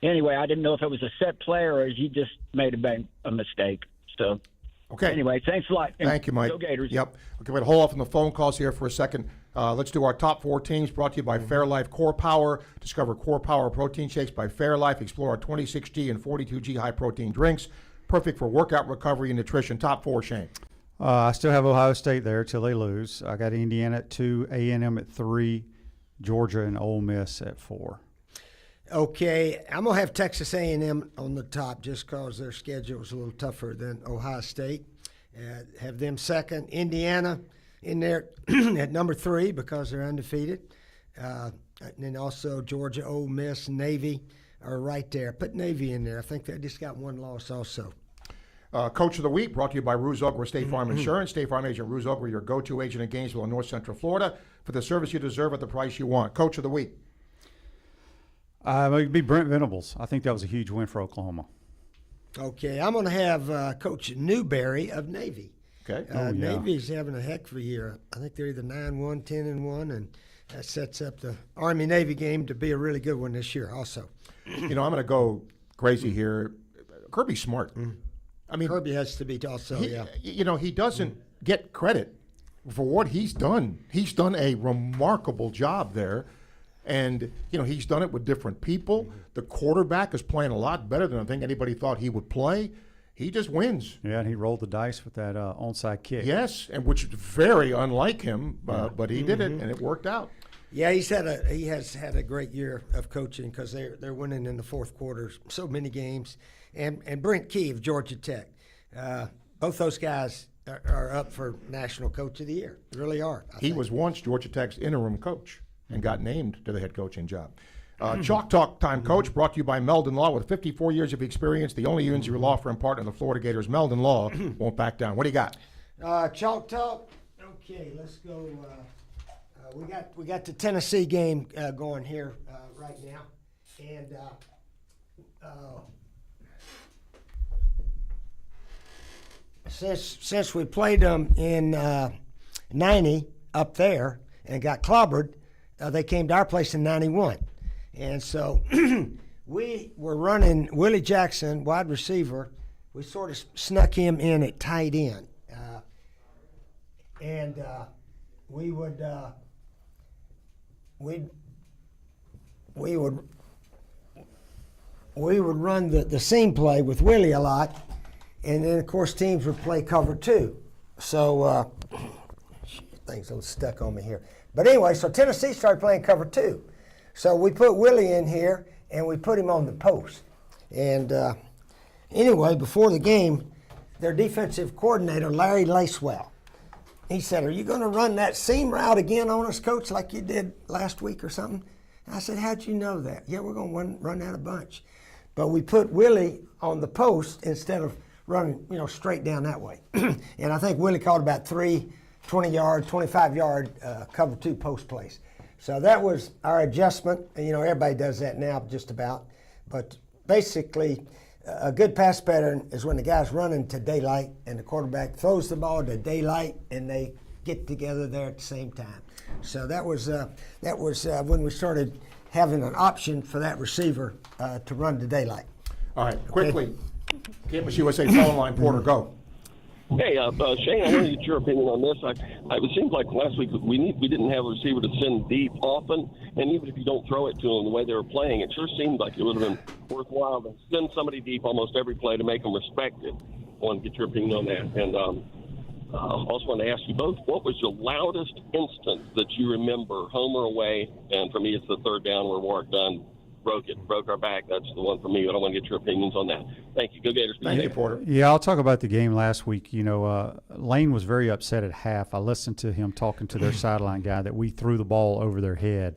anyway, I didn't know if it was a set play or he just made a mistake. So, okay. Anyway, thanks a lot. Thank you, Mike. Go Gators. Yep. Okay, but hold off on the phone calls here for a second. Let's do our top 4 teams brought to you by Fairlife Core Power. Discover Core Power protein shakes by Fairlife. Explore our 26G and 42G high protein drinks. Perfect for workout recovery and nutrition. Top 4, Shane. I still have Ohio State there till they lose. I got Indiana at 2, A&M at 3, Georgia and Ole Miss at 4. Okay, I'm going to have Texas A&M on the top just because their schedule is a little tougher than Ohio State. Have them second. Indiana in there at number 3 because they're undefeated. And then also Georgia, Ole Miss, Navy are right there. Put Navy in there. I think they just got one loss also. Coach of the Week brought to you by Ruse Ogre State Farm Insurance. State Farm agent Ruse Ogre, your go-to agent in Gainesville and North Central Florida for the service you deserve at the price you want. Coach of the Week. It would be Brent Venables. I think that was a huge win for Oklahoma. Okay, I'm going to have Coach Newberry of Navy. Okay. Navy's having a heck of a year. I think they're either 9-1, 10-1, and that sets up the Army-Navy game to be a really good one this year also. You know, I'm going to go crazy here. Kirby's smart. I mean, Kirby has to be also, You know, he doesn't get credit for what he's done. He's done a remarkable job there. And, you know, he's done it with different people. The quarterback is playing a lot better than I think anybody thought he would play. He just wins. Yeah, and he rolled the dice with that onside kick. Yes, and which is very unlike him, but he did it, and it worked out. Yeah, he has had a great year of coaching because they're winning in the fourth quarter so many games. And Brent Key of Georgia Tech, both those guys are up for National Coach of the Year. Really are. He was once Georgia Tech's interim coach and got named to the head coaching job. Chalk Talk Time, Coach, brought to you by Meldon Law. With 54 years of experience, the only UNC law firm partner of the Florida Gators, Meldon Law, won't back down. What do you got? Chalk Talk. Okay, let's go. We got the Tennessee game going here right now, and since we played them in 90 up there and got clobbered, they came to our place in 91. And so we were running Willie Jackson, wide receiver. We sort of snuck him in at tight end. We would run the seam play with Willie a lot. And then, of course, teams would play cover 2. So things are stuck on me here. But anyway, so Tennessee started playing cover 2. So we put Willie in here, and we put him on the post. And anyway, before the game, their defensive coordinator, Larry Lacewell, he said, "Are you going to run that seam route again on us, Coach, like you did last week or something?" And I said, "How'd you know that?" "Yeah, we're going to run that a bunch." But we put Willie on the post instead of running, straight down that way. And I think Willie caught about 3 20-yard, 25-yard cover 2 post plays. So that was our adjustment. Everybody does that now just about. But basically, a good pass pattern is when the guy's running to daylight and the quarterback throws the ball to daylight and they get together there at the same time. So that was when we started having an option for that receiver to run to daylight. All right, quickly, Campus USA phone line, Porter, go. Hey, Shane, I want to get your opinion on this. It seems like last week we didn't have a receiver to send deep often, and even if you don't throw it to them the way they were playing, it sure seemed like it would have been worthwhile to send somebody deep almost every play to make them respect it. I want to get your opinion on that. And I also want to ask you both, what was your loudest instance that you remember, home or away? And for me, it's the third down where Warwick Dunn broke our back. That's the one for me, but I want to get your opinions on that. Thank you. Go Gators. Thank you, Porter. Yeah, I'll talk about the game last week. You know, Lane was very upset at half. I listened to him talking to their sideline guy that we threw the ball over their head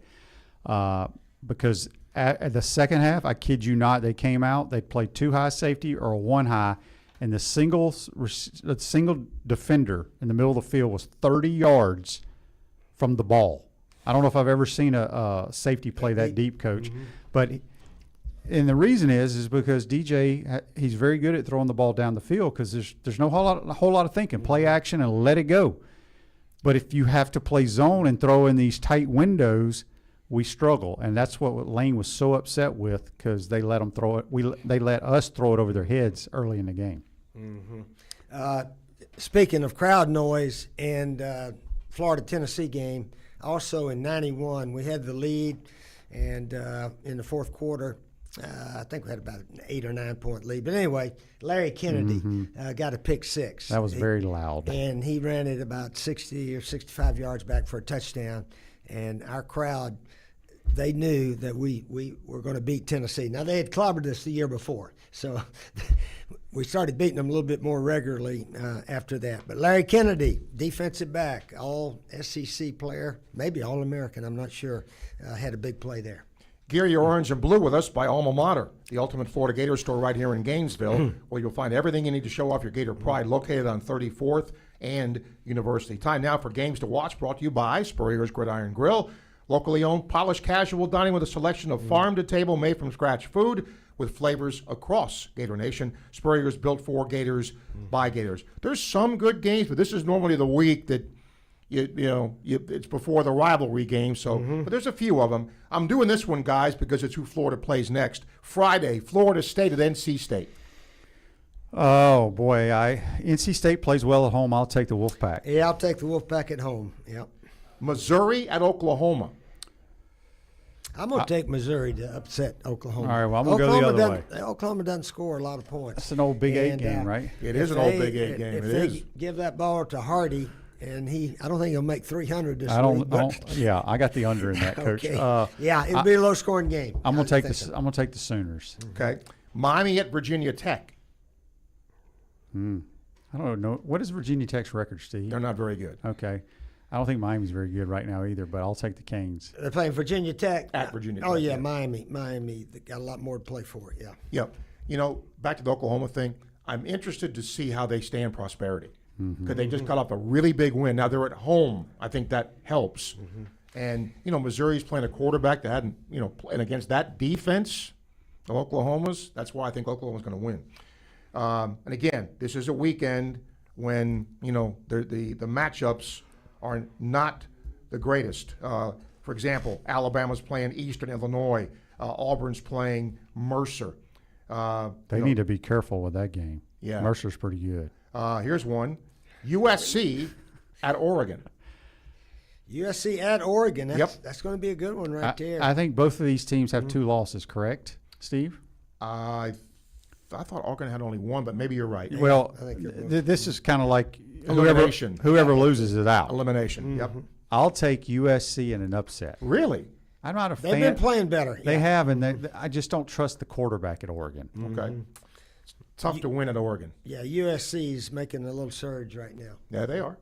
because at the second half, I kid you not, they came out, they played 2 high safety or a 1 high, and the single defender in the middle of the field was 30 yards from the ball. I don't know if I've ever seen a safety play that deep, Coach. But and the reason is because DJ, he's very good at throwing the ball down the field because there's no whole lot of thinking. Play action and let it go. But if you have to play zone and throw in these tight windows, we struggle, and that's what Lane was so upset with because they let them throw it. They let us throw it over their heads early in the game. Speaking of crowd noise and Florida-Tennessee game, also in '91 we had the lead. And in the fourth quarter, I think we had about an 8 or 9 point lead. But anyway, Larry Kennedy got a pick 6. That was very loud. And he ran it about 60 or 65 yards back for a touchdown. And our crowd, they knew that we were going to beat Tennessee. Now, they had clobbered us the year before. So we started beating them a little bit more regularly after that. But Larry Kennedy, defensive back, all SEC player, maybe All-American, I'm not sure, had a big play there. Gear your orange and blue with us by Alma Mater, the ultimate Florida Gator store right here in Gainesville, where you'll find everything you need to show off your Gator pride, located on 34th and University. Time now for Games to Watch, brought to you by Spurrier's Gridiron Grill, locally owned, polished, casual dining with a selection of farm-to-table, made-from-scratch food with flavors across Gator Nation. Spurrier's built for Gators by Gators. There's some good games, but this is normally the week that it's before the rivalry game. So, but there's a few of them. I'm doing this one, guys, because it's who Florida plays next. Friday, Florida State at NC State. Oh boy, NC State plays well at home. I'll take the Wolfpack. Yeah, I'll take the Wolfpack at home. Yep. Missouri at Oklahoma. I'm going to take Missouri to upset Oklahoma. All right, well, I'm going to go the other way. Oklahoma doesn't score a lot of points. That's an old Big 8 game, right? It is an old Big 8 game. If they give that ball to Hardy, and I don't think he'll make 300 this week. Yeah, I got the under in that, Coach. Okay. Yeah, it'll be a low-scoring game. I'm going to take this. I'm going to take the Sooners. Okay, Miami at Virginia Tech. I don't know. What is Virginia Tech's record, Steve? They're not very good. Okay. I don't think Miami's very good right now either, but I'll take the Canes. They're playing Virginia Tech. At Virginia Tech. Oh, yeah, Miami. They got a lot more to play for, yeah. Yep. You know, back to the Oklahoma thing, I'm interested to see how they stay in prosperity because they just got off a really big win. Now they're at home. I think that helps. And, Missouri's playing a quarterback that hadn't, and against that defense of Oklahoma's, that's why I think Oklahoma's going to win. And again, this is a weekend when, the matchups are not the greatest. For example, Alabama's playing Eastern Illinois. Auburn's playing Mercer. They need to be careful with that game. Yeah. Mercer's pretty good. Here's one. USC at Oregon. USC at Oregon. That's going to be a good one right there. I think both of these teams have 2 losses, correct, Steve? I thought Oregon had only 1, but maybe you're right. Well, this is kind of like whoever loses it out. Elimination. Yep. I'll take USC in an upset. Really? I'm not a fan. They've been playing better. They have, and I just don't trust the quarterback at Oregon. Okay. It's tough to win at Oregon. Yeah, USC's making a little surge right now. Yeah, they are.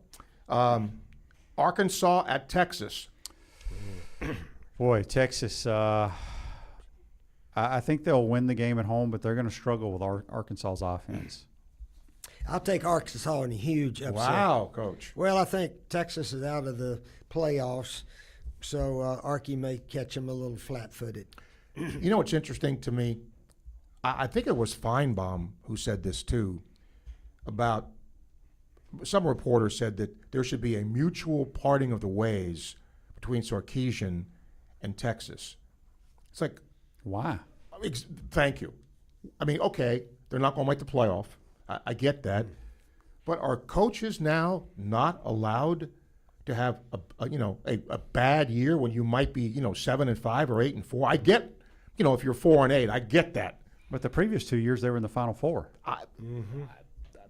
Arkansas at Texas. Boy, Texas, I think they'll win the game at home, but they're going to struggle with Arkansas's offense. I'll take Arkansas in a huge upset. Wow, Coach. Well, I think Texas is out of the playoffs, so Arky may catch them a little flat-footed. You know what's interesting to me? I think it was Feinbaum who said this too, about some reporter said that there should be a mutual parting of the ways between Sarkisian and Texas. It's like, why? Thank you. I mean, okay, they're not going to make the playoff. I get that. But are coaches now not allowed to have a bad year when you might be 7-5 or 8-4? I get, if you're 4-8, I get that. But the previous 2 years, they were in the Final Four.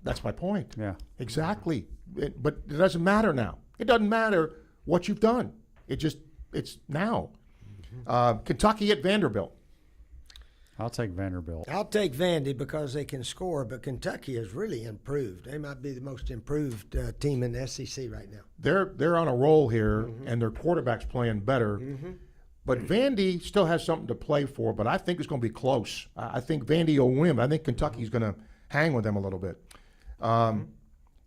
That's my point. Yeah. Exactly. But it doesn't matter now. It doesn't matter what you've done. It's now. Kentucky at Vanderbilt. I'll take Vanderbilt. I'll take Vandy because they can score, but Kentucky has really improved. They might be the most improved team in the SEC right now. They're on a roll here, and their quarterback's playing better. But Vandy still has something to play for, but I think it's going to be close. I think Vandy will win. I think Kentucky's going to hang with them a little bit. And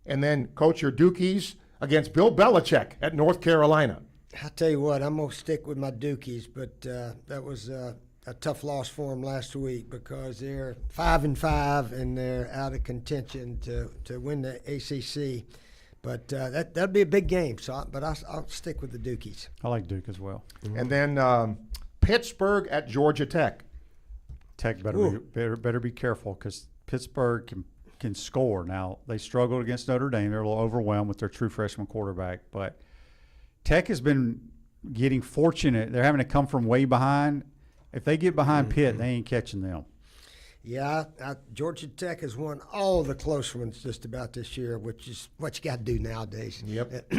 then, Coach, your Dukies against Bill Belichick at North Carolina. I'll tell you what, I'm going to stick with my Dukies, but that was a tough loss for them last week because they're 5-5 and they're out of contention to win the ACC. But that'll be a big game. But I'll stick with the Dukies. I like Duke as well. And then Pittsburgh at Georgia Tech. Tech better be careful because Pittsburgh can score. Now they struggled against Notre Dame. They're a little overwhelmed with their true freshman quarterback, but Tech has been getting fortunate. They're having to come from way behind. If they get behind Pitt, they ain't catching them. Yeah, Georgia Tech has won all the close ones just about this year, which is what you got to do nowadays. Yep.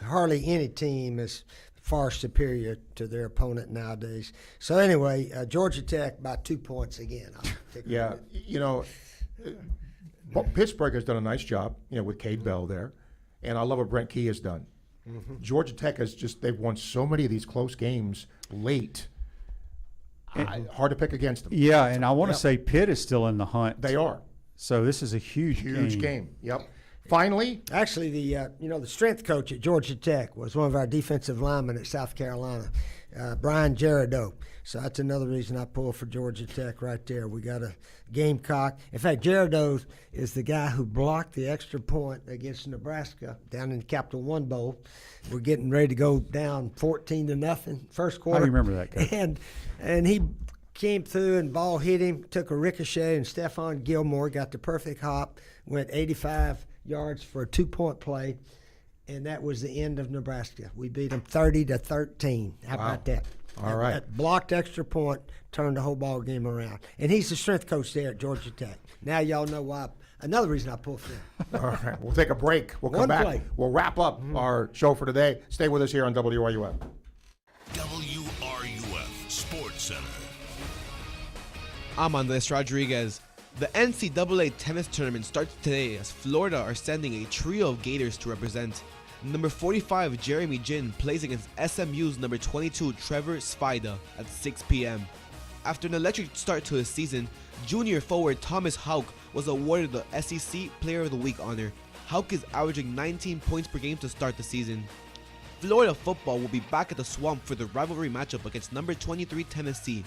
Hardly any team is far superior to their opponent nowadays. So anyway, Georgia Tech by 2 points again. Yeah, Pittsburgh has done a nice job, with Cade Bell there, and I love what Brent Key has done. Georgia Tech they've won so many of these close games late. Hard to pick against them. Yeah, and I want to say Pitt is still in the hunt. They are. So this is a huge game. Yep. Finally, actually, the strength coach at Georgia Tech was one of our defensive linemen at South Carolina, Brian Gerardo. So that's another reason I pull for Georgia Tech right there. We got a Gamecock. In fact, Gerardo is the guy who blocked the extra point against Nebraska down in the Capital One Bowl. We're getting ready to go down 14-0 first quarter. I remember that guy. And he came through and ball hit him, took a ricochet, and Stephon Gilmore got the perfect hop, went 85 yards for a 2-point play, and that was the end of Nebraska. We beat them 30-13. How about that? All right. That blocked extra point turned the whole ball game around. And he's the strength coach there at Georgia Tech. Now y'all know why. Another reason I pulled for him. All right. We'll take a break. We'll come back. Play. We'll wrap up our show for today. Stay with us here on WRUF. WRUF Sports Center. I'm Andres Rodriguez. The NCAA tennis tournament starts today as Florida are sending a trio of Gators to represent. Number 45 Jeremy Jin plays against SMU's number 22 Trevor Spida at 6 p.m. After an electric start to his season, junior forward Thomas Houck was awarded the SEC Player of the Week honor. Houck is averaging 19 points per game to start the season. Florida football will be back at the Swamp for the rivalry matchup against number 23 Tennessee.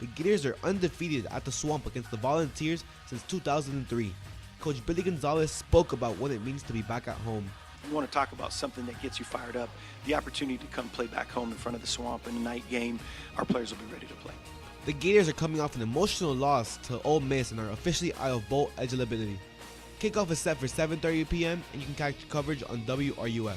The Gators are undefeated at the Swamp against the Volunteers since 2003. Coach Billy Gonzalez spoke about what it means to be back at home. You want to talk about something that gets you fired up, the opportunity to come play back home in front of the Swamp in a night game, our players will be ready to play. The Gators are coming off an emotional loss to Ole Miss and are officially out of bowl eligibility. Kickoff is set for 7:30 p.m. and you can catch coverage on WRUF.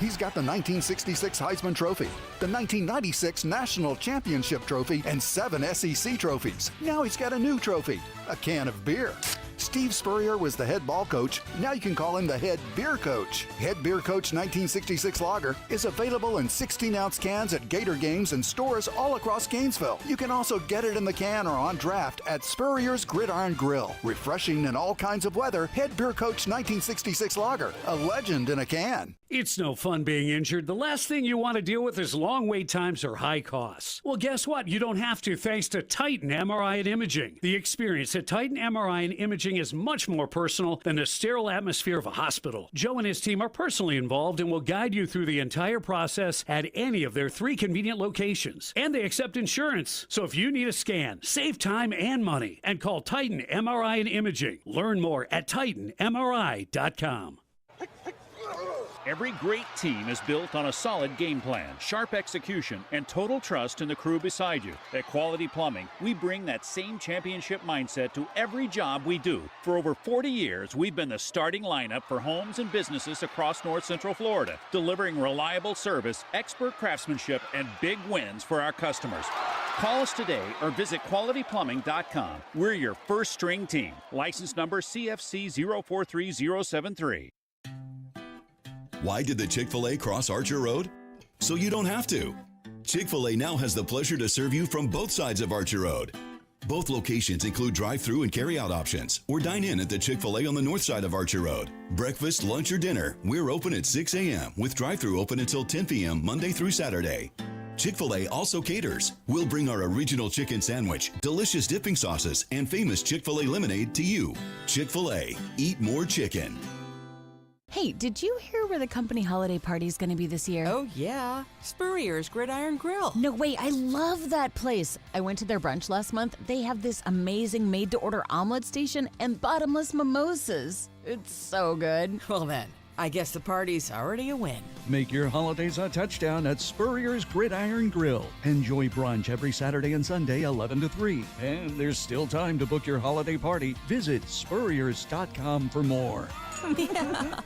He's got the 1966 Heisman Trophy, the 1996 National Championship Trophy, and 7 SEC trophies. Now he's got a new trophy, a can of beer. Steve Spurrier was the head ball coach. Now you can call him the head beer coach. Head Beer Coach 1966 Lager is available in 16-ounce cans at Gator games and stores all across Gainesville. You can also get it in the can or on draft at Spurrier's Gridiron Grill. Refreshing in all kinds of weather, Head Beer Coach 1966 Lager, a legend in a can. It's no fun being injured. The last thing you want to deal with is long wait times or high costs. Well, guess what? You don't have to thanks to Titan MRI and Imaging. The experience at Titan MRI and Imaging Imaging is much more personal than the sterile atmosphere of a hospital. Joe and his team are personally involved and will guide you through the entire process at any of their 3 convenient locations. And they accept insurance. So if you need a scan, save time and money and call Titan MRI and Imaging. Learn more at TitanMRI.com. Every great team is built on a solid game plan, sharp execution, and total trust in the crew beside you. At Quality Plumbing, we bring that same championship mindset to every job we do. For over 40 years, we've been the starting lineup for homes and businesses across North Central Florida, delivering reliable service, expert craftsmanship, and big wins for our customers. Call us today or visit qualityplumbing.com. We're your first string team. License number CFC 043073. Why did the Chick-fil-A cross Archer Road? So you don't have to. Chick-fil-A now has the pleasure to serve you from both sides of Archer Road. Both locations include drive-through and carry-out options, or dine in at the Chick-fil-A on the north side of Archer Road. Breakfast, lunch, or dinner, we're open at 6 a.m. with drive-through open until 10 p.m. Monday through Saturday. Chick-fil-A also caters. We'll bring our original chicken sandwich, delicious dipping sauces, and famous Chick-fil-A lemonade to you. Chick-fil-A, eat more chicken. Hey, did you hear where the company holiday party is going to be this year? Oh, yeah. Spurrier's Gridiron Grill. No way, I love that place. I went to their brunch last month. They have this amazing made-to-order omelet station and bottomless mimosas. It's so good. Well then, I guess the party's already a win. Make your holidays a touchdown at Spurrier's Gridiron Grill. Enjoy brunch every Saturday and Sunday, 11 to 3. And there's still time to book your holiday party. Visit spurriers.com for more. Yeah.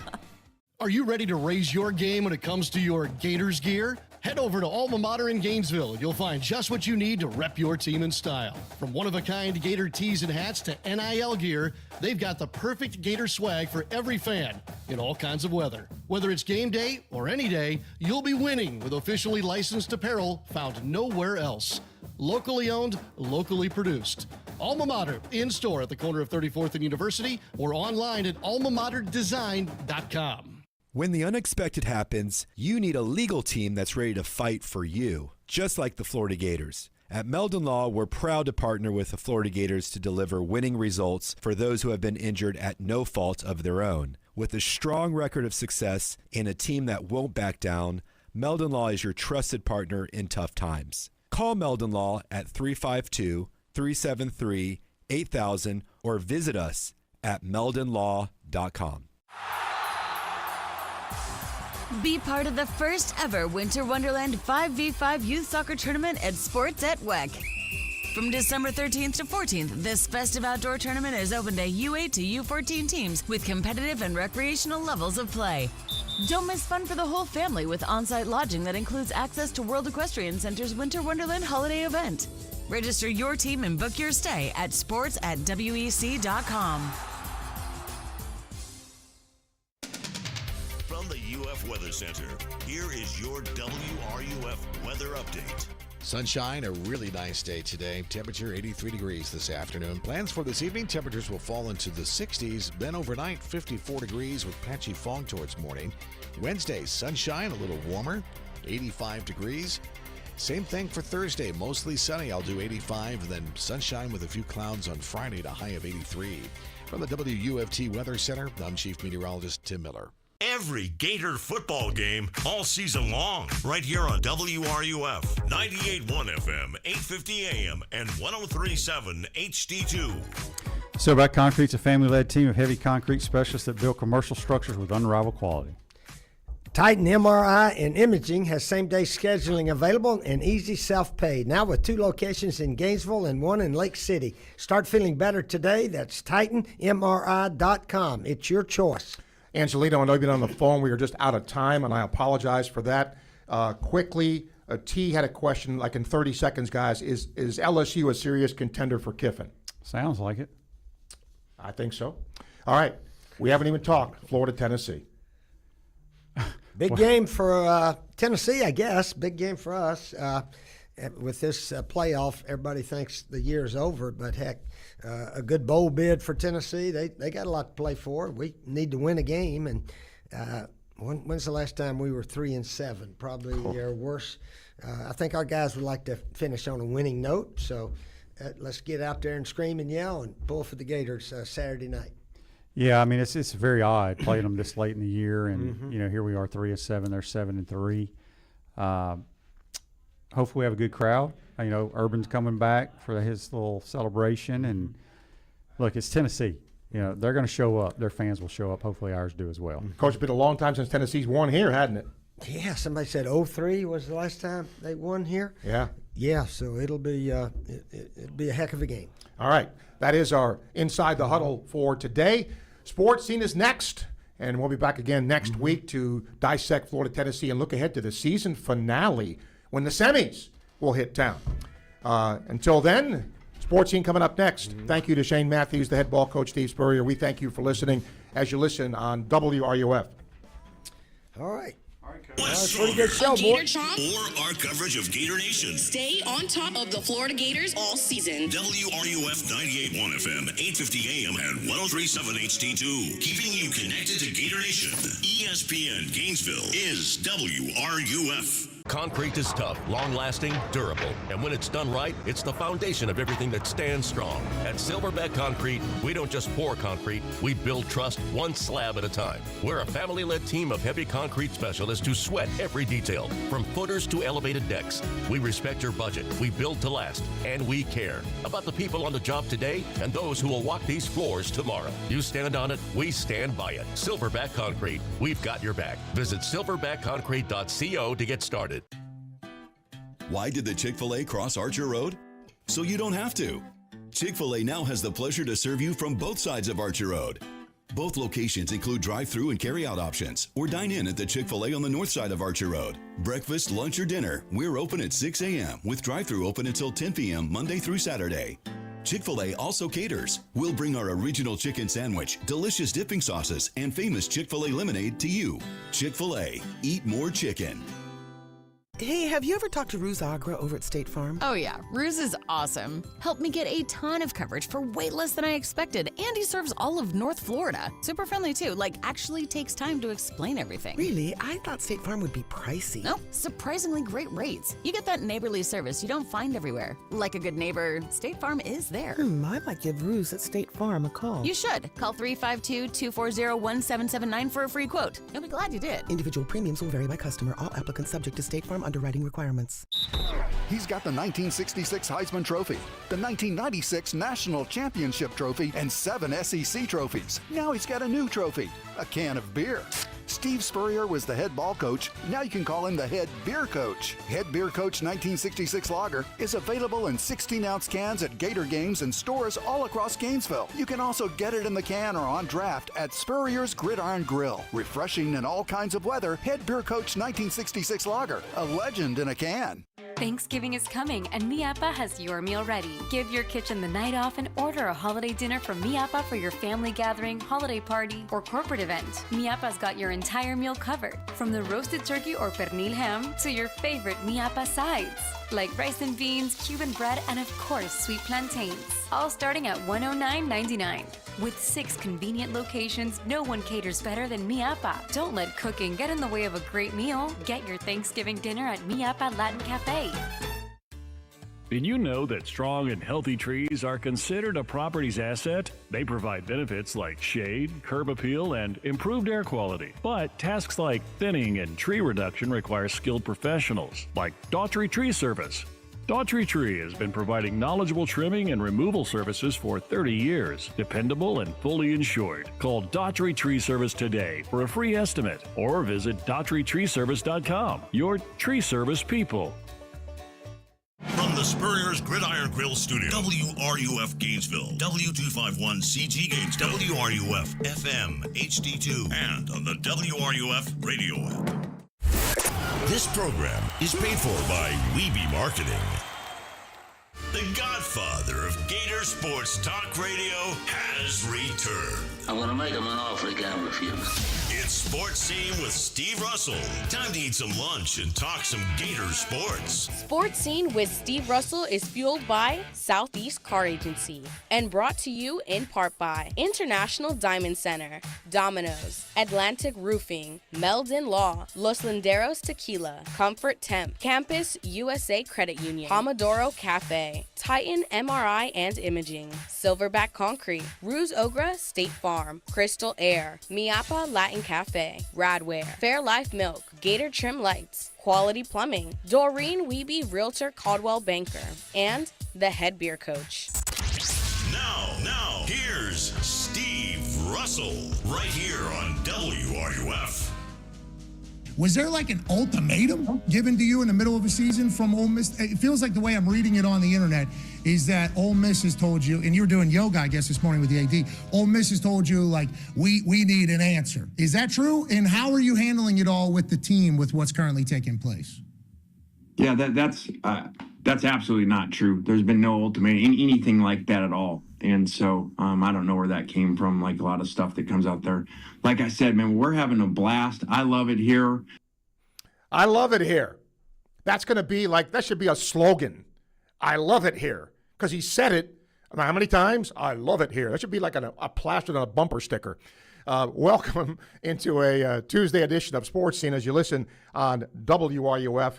Are you ready to raise your game when it comes to your Gators gear? Head over to Alma Mater in Gainesville. You'll find just what you need to rep your team in style. From one-of-a-kind Gator tees and hats to NIL gear, they've got the perfect Gator swag for every fan in all kinds of weather. Whether it's game day or any day, you'll be winning with officially licensed apparel found nowhere else. Locally owned, locally produced. Alma Mater, in-store at the corner of 34th and University or online at almamaterdesign.com. When the unexpected happens, you need a legal team that's ready to fight for you, just like the Florida Gators. At Meldon Law, we're proud to partner with the Florida Gators to deliver winning results for those who have been injured at no fault of their own. With a strong record of success and a team that won't back down, Meldon Law is your trusted partner in tough times. Call Meldon Law at 352-373-8000 or visit us at meldonlaw.com. Be part of the first ever Winter Wonderland 5v5 Youth Soccer Tournament at Sports at WEC. From December 13th to 14th, this festive outdoor tournament is open to U8 to U14 teams with competitive and recreational levels of play. Don't miss fun for the whole family with on-site lodging that includes access to World Equestrian Center's Winter Wonderland holiday event. Register your team and book your stay at sports@wec.com. From the UF Weather Center, here is your WRUF weather update. Sunshine, a really nice day today. Temperature 83 degrees this afternoon. Plans for this evening, temperatures will fall into the 60s. Then overnight, 54 degrees with patchy fog towards morning. Wednesday, sunshine, a little warmer, 85 degrees. Same thing for Thursday, mostly sunny. I'll do 85, then sunshine with a few clouds on Friday to high of 83. From the WUFT Weather Center, I'm Chief Meteorologist Tim Miller. Every Gator football game all season long, right here on WRUF 98.1 FM, 850 AM, and 103.7 HD2. Silverback Concrete's a family-led team of heavy concrete specialists that build commercial structures with unrivaled quality. Titan MRI and Imaging has same-day scheduling available and easy self-pay. Now with 2 locations in Gainesville and 1 in Lake City. Start feeling better today. That's TitanMRI.com. It's your choice. Angelito, I know you've been on the phone. We are just out of time, and I apologize for that. Quickly, T had a question, like in 30 seconds, guys. Is LSU a serious contender for Kiffin? Sounds like it. I think so. All right. We haven't even talked Florida, Tennessee. Big game for Tennessee, I guess. Big game for us. With this playoff, everybody thinks the year's over, but heck, a good bowl bid for Tennessee. They got a lot to play for. We need to win a game. And when's the last time we were 3-7? Probably or worse. I think our guys would like to finish on a winning note. So let's get out there and scream and yell and pull for the Gators Saturday night. Yeah, I mean it's very odd playing them this late in the year, and here we are 3-7, they're 7-3. Hopefully we have a good crowd. Urban's coming back for his little celebration, and look, it's Tennessee. They're going to show up. Their fans will show up. Hopefully ours do as well. Coach, it's been a long time since Tennessee's won here, hadn't it? Yeah, somebody said 03 was the last time they won here. Yeah. Yeah, so it'll be a heck of a game. All right, that is our Inside the Huddle for today. Sports Scene is next, and we'll be back again next week to dissect Florida, Tennessee, and look ahead to the season finale when the semis will hit town. Until then, Sports Scene coming up next. Thank you to Shane Matthews, the head ball coach, Steve Spurrier. We thank you for listening as you listen on WRUF. All right. What's pretty good show, boy. Or our coverage of Gator Nation. Stay on top of the Florida Gators all season. WRUF 98.1 FM, 850 AM, and 103.7 HD2. Keeping you connected to Gator Nation. ESPN Gainesville is WRUF. Concrete is tough, long-lasting, durable. And when it's done right, it's the foundation of everything that stands strong. At Silverback Concrete, we don't just pour concrete, we build trust one slab at a time. We're a family-led team of heavy concrete specialists who sweat every detail, from footers to elevated decks. We respect your budget, we build to last, and we care about the people on the job today and those who will walk these floors tomorrow. You stand on it, we stand by it. Silverback Concrete, we've got your back. Visit silverbackconcrete.co to get started. Why did the Chick-fil-A cross Archer Road? So you don't have to. Chick-fil-A now has the pleasure to serve you from both sides of Archer Road. Both locations include drive-through and carry-out options, or dine in at the Chick-fil-A on the north side of Archer Road. Breakfast, lunch, or dinner, we're open at 6 a.m. with drive-through open until 10 p.m. Monday through Saturday. Chick-fil-A also caters. We'll bring our original chicken sandwich, delicious dipping sauces, and famous Chick-fil-A lemonade to you. Chick-fil-A, eat more chicken. Hey, have you ever talked to Ruse Agra over at State Farm? Oh yeah, Ruse is awesome. Helped me get a ton of coverage for way less than I expected, and he serves all of North Florida. Super friendly too, actually takes time to explain everything. Really? I thought State Farm would be pricey. Nope, surprisingly great rates. You get that neighborly service you don't find everywhere. Like a good neighbor, State Farm is there. I might give Ruse at State Farm a call. You should. Call 352-240-1779 for a free quote. You'll be glad you did. Individual premiums will vary by customer. All applicants subject to State Farm underwriting requirements. He's got the 1966 Heisman Trophy, the 1996 National Championship Trophy, and 7 SEC trophies. Now he's got a new trophy, a can of beer. Steve Spurrier was the head ball coach. Now you can call him the head beer coach. Head Beer Coach 1966 Lager is available in 16-ounce cans at Gator games and stores all across Gainesville. You can also get it in the can or on draft at Spurrier's Gridiron Grill. Refreshing in all kinds of weather, Head Beer Coach 1966 Lager, a legend in a can. Thanksgiving is coming, and Miapa has your meal ready. Give your kitchen the night off and order a holiday dinner from Miapa for your family gathering, holiday party, or corporate event. Miapa's got your entire meal covered, from the roasted turkey or pernil ham to your favorite Miapa sides, like rice and beans, Cuban bread, and of course, sweet plantains. All starting at $109.99. With 6 convenient locations, no one caters better than Miapa. Don't let cooking get in the way of a great meal. Get your Thanksgiving dinner at Miapa Latin Cafe. Did you know that strong and healthy trees are considered a property's asset? They provide benefits like shade, curb appeal, and improved air quality. But tasks like thinning and tree reduction require skilled professionals, like Daughtry Tree Service. Daughtry Tree has been providing knowledgeable trimming and removal services for 30 years. Dependable and fully insured. Call Daughtry Tree Service today for a free estimate or visit DaughtryTreeService.com. Your tree service people. From the Spurrier's Gridiron Grill Studio, WRUF Gainesville, W251CG Gainesville, WRUF FM HD2, and on the WRUF radio app. This program is paid for by Weeby Marketing. The godfather of Gator Sports Talk Radio has returned. I'm going to make him an offer he can't refuse. It's Sports Scene with Steve Russell. Time to eat some lunch and talk some Gator sports. Sports Scene with Steve Russell is fueled by Southeast Car Agency and brought to you in part by International Diamond Center, Domino's, Atlantic Roofing, Meldon Law, Los Linderos Tequila, Comfort Temp, Campus USA Credit Union, Pomodoro Cafe, Titan MRI and Imaging, Silverback Concrete, Ruse Ogra State Farm, Crystal Air, Miapa Latin Cafe, Radware, Fairlife Milk, Gator Trim Lights, Quality Plumbing, Doreen Wiebe Realtor Caldwell Banker, and the Head Beer Coach. Now, here's Steve Russell, right here on WRUF. Was there like an ultimatum given to you in the middle of a season from Ole Miss? It feels like the way I'm reading it on the internet is that Ole Miss has told you, and you were doing yoga, I guess, this morning with the AD. Ole Miss has told you, like, we need an answer. Is that true? And how are you handling it all with the team with what's currently taking place? Yeah, that's absolutely not true. There's been no ultimatum, anything like that at all. And so I don't know where that came from, like a lot of stuff that comes out there. Like I said, man, we're having a blast. I love it here. I love it here. That's going to be like, that should be a slogan. I love it here. Because he said it, how many times? I love it here. That should be like a plastered on a bumper sticker. Welcome into a Tuesday edition of Sports Scene as you listen on WRUF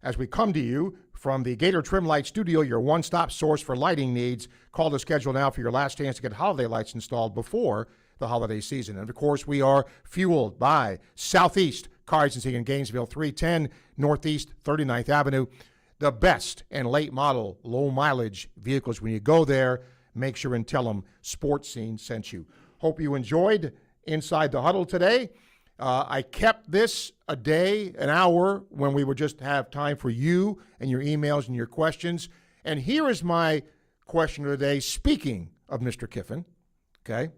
as we come to you from the Gator Trim Light Studio, your one-stop source for lighting needs. Call the schedule now for your last chance to get holiday lights installed before the holiday season. And, of course, we are fueled by Southeast Car Agency in Gainesville, 310 Northeast 39th Avenue. The best and late model, low-mileage vehicles. When you go there, make sure and tell them Sports Scene sent you. Hope you enjoyed Inside the Huddle today. I kept this a day, an hour, when we would just have time for you and your emails and your questions. And here is my question of the day, speaking of Mr. Kiffin, okay?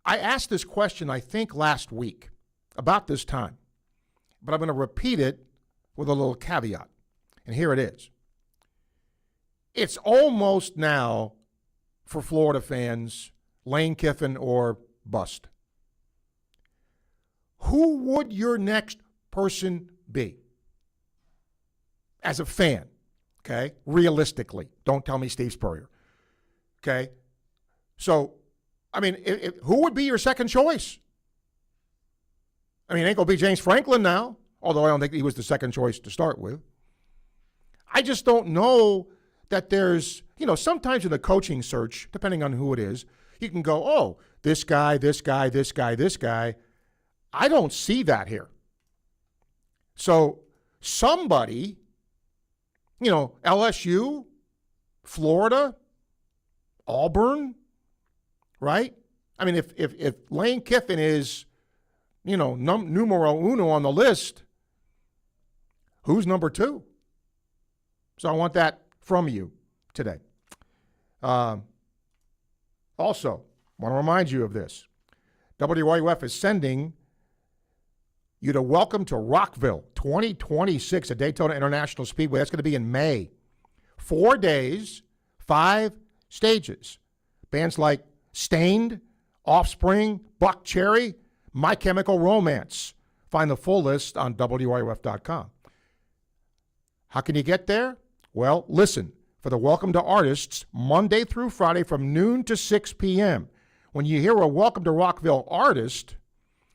I asked this question, I think, last week about this time, but I'm going to repeat it with a little caveat, and here it is. It's almost now, for Florida fans, Lane Kiffin or bust. Who would your next person be as a fan, okay? Realistically. Don't tell me Steve Spurrier, okay? So, I mean, who would be your second choice? I mean, it ain't going to be James Franklin now, although I don't think he was the second choice to start with. I just don't know that there's, sometimes in the coaching search, depending on who it is, you can go, oh, this guy, this guy, this guy, this guy. I don't see that here. So somebody, LSU, Florida, Auburn, right? I mean, if Lane Kiffin is, numero uno on the list, who's number two? So I want that from you today. Also, want to remind you of this. WRUF is sending you to Welcome to Rockville 2026 at Daytona International Speedway. That's going to be in May. 4 days, 5 stages. Bands like Stained, Offspring, Buck Cherry, My Chemical Romance. Find the full list on WRUF.com. How can you get there? Well, listen for the Welcome to Artists Monday through Friday from noon to 6 p.m. When you hear a Welcome to Rockville artist,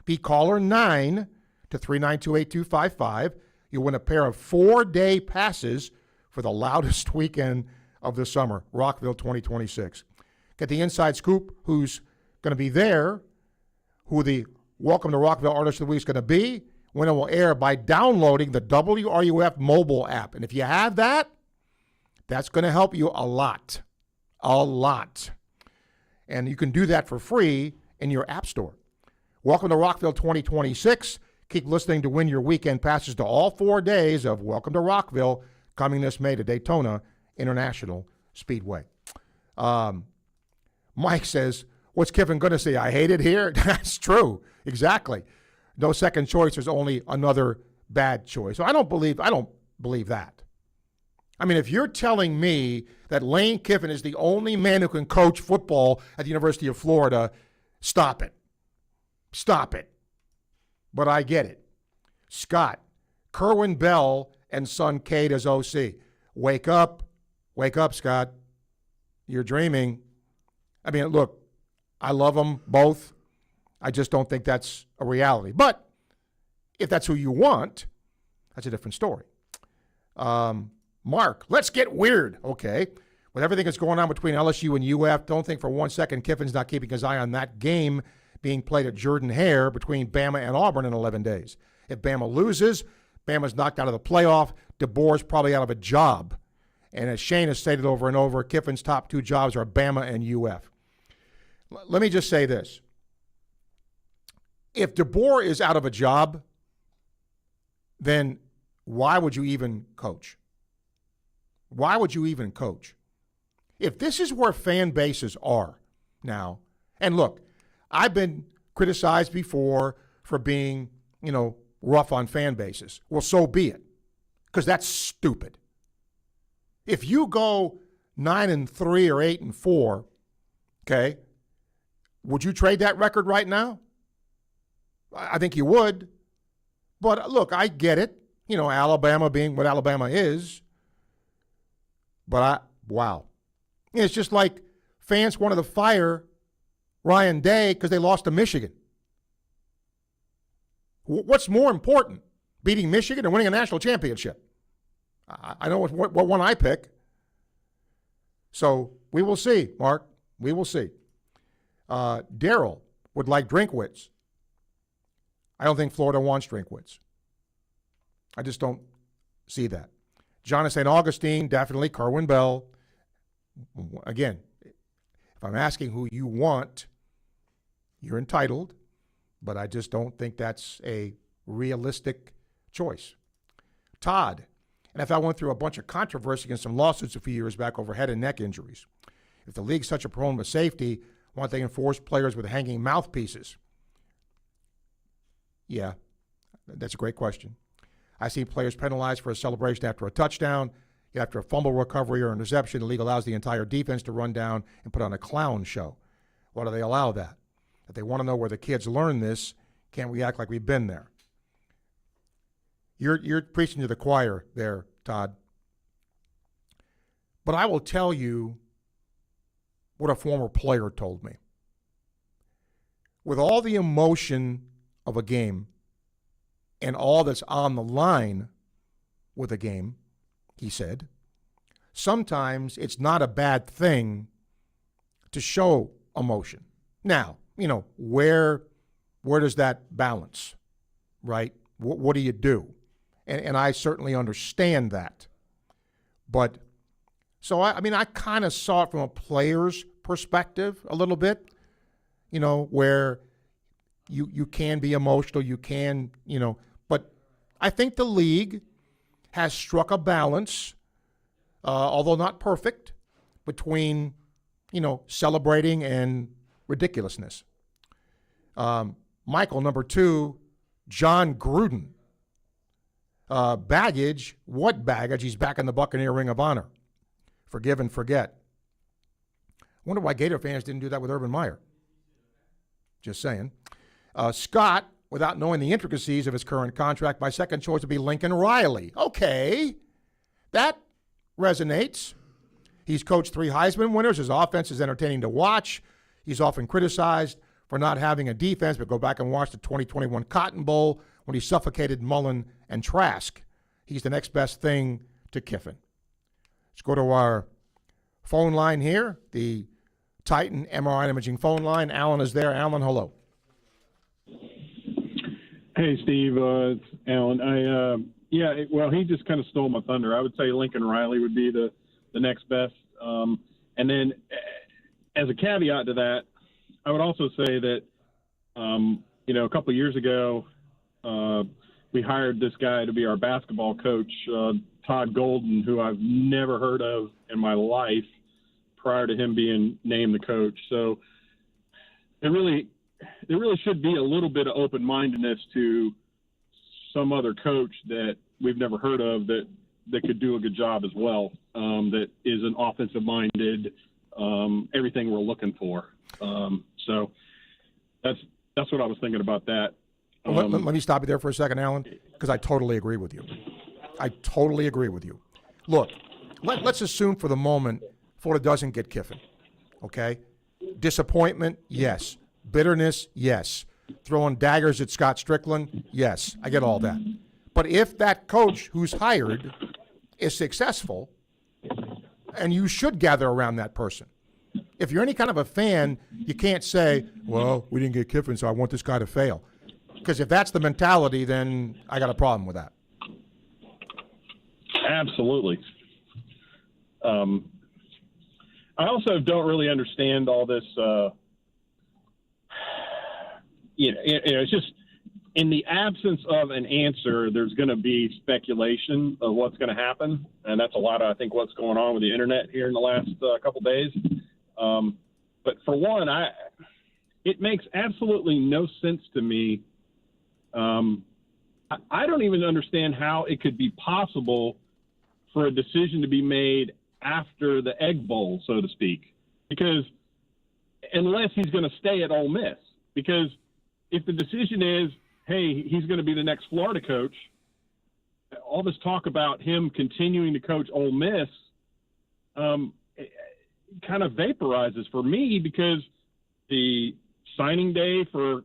be caller 9 to 392-8255. You'll win a pair of 4-day passes for the loudest weekend of the summer, Rockville 2026. Get the inside scoop who's going to be there, who the Welcome to Rockville Artist of the Week is going to be, when it will air by downloading the WRUF mobile app. And if you have that, that's going to help you a lot. A lot. And you can do that for free in your app store. Welcome to Rockville 2026. Keep listening to win your weekend passes to all 4 days of Welcome to Rockville coming this May to Daytona International Speedway. Mike says, what's Kiffin going to say? I hate it here? That's true. Exactly. No second choice. There's only another bad choice. So I don't believe that. I mean, if you're telling me that Lane Kiffin is the only man who can coach football at the University of Florida, stop it. Stop it. But I get it. Scott, Kerwin Bell and son Cade as OC. Wake up, Scott. You're dreaming. I mean, look, I love them both. I just don't think that's a reality. But if that's who you want, that's a different story. Mark, let's get weird. Okay. With everything that's going on between LSU and UF, don't think for 1 second Kiffin's not keeping his eye on that game being played at Jordan-Hare between Bama and Auburn in 11 days. If Bama loses, Bama's knocked out of the playoff. DeBoer's probably out of a job. And as Shane has stated over and over, Kiffin's top 2 jobs are Bama and UF. Let me just say this. If DeBoer is out of a job, then why would you even coach? Why would you even coach? If this is where fan bases are now, and look, I've been criticized before for being, rough on fan bases. Well, so be it, because that's stupid. If you go 9-3 or 8-4, okay, would you trade that record right now? I think you would. But look, I get it. Alabama being what Alabama is. But wow. It's just like fans wanted to fire Ryan Day because they lost to Michigan. What's more important, beating Michigan or winning a national championship? I know what one I pick. So we will see, Mark. We will see. Daryl would like Drinkwitz. I don't think Florida wants Drinkwitz. I just don't see that. John of St. Augustine, definitely. Kerwin Bell. Again, if I'm asking who you want, you're entitled, but I just don't think that's a realistic choice. Todd, NFL went through a bunch of controversy and some lawsuits a few years back over head and neck injuries. If the league's such a problem with safety, why don't they enforce players with hanging mouthpieces? Yeah, that's a great question. I see players penalized for a celebration after a touchdown. After a fumble recovery or interception, the league allows the entire defense to run down and put on a clown show. Why do they allow that? If they want to know where the kids learn this, can't we act like we've been there? You're preaching to the choir there, Todd. But I will tell you what a former player told me. With all the emotion of a game and all that's on the line with a game, he said, sometimes it's not a bad thing to show emotion. Now, where does that balance, right? What do you do? And I certainly understand that. But, so I kind of saw it from a player's perspective a little bit, where you can be emotional, you can, but I think the league has struck a balance, although not perfect, between, celebrating and ridiculousness. Michael, number 2, John Gruden. Baggage, what baggage? He's back in the Buccaneer Ring of Honor. Forgive and forget. Wonder why Gator fans didn't do that with Urban Meyer. Just saying. Scott, without knowing the intricacies of his current contract, my second choice would be Lincoln Riley. Okay, that resonates. He's coached 3 Heisman winners. His offense is entertaining to watch. He's often criticized for not having a defense, but go back and watch the 2021 Cotton Bowl when he suffocated Mullen and Trask. He's the next best thing to Kiffin. Let's go to our phone line here, the Titan MRI Imaging phone line. Alan is there. Alan, hello. Hey, Steve, it's Alan. He just kind of stole my thunder. I would say Lincoln Riley would be the next best. And then as a caveat to that, I would also say that, a couple of years ago, we hired this guy to be our basketball coach, Todd Golden, who I've never heard of in my life prior to him being named the coach. So there really should be a little bit of open-mindedness to some other coach that we've never heard of that could do a good job as well, that is an offensive-minded, everything we're looking for. So that's what I was thinking about that. Let me stop you there for a second, Alan, because I totally agree with you. I totally agree with you. Look, let's assume for the moment Florida doesn't get Kiffin, okay? Disappointment, yes. Bitterness, yes. Throwing daggers at Scott Strickland, yes. I get all that. But if that coach who's hired is successful, and you should gather around that person. If you're any kind of a fan, you can't say, well, we didn't get Kiffin, so I want this guy to fail. Because if that's the mentality, then I got a problem with that. Absolutely. I also don't really understand all this. It's just in the absence of an answer, there's going to be speculation of what's going to happen, and that's a lot of, I think, what's going on with the internet here in the last couple days. But for one, it makes absolutely no sense to me. I don't even understand how it could be possible for a decision to be made after the Egg Bowl, so to speak, because unless he's going to stay at Ole Miss, because if the decision is, hey, he's going to be the next Florida coach, all this talk about him continuing to coach Ole Miss kind of vaporizes for me, because the signing day for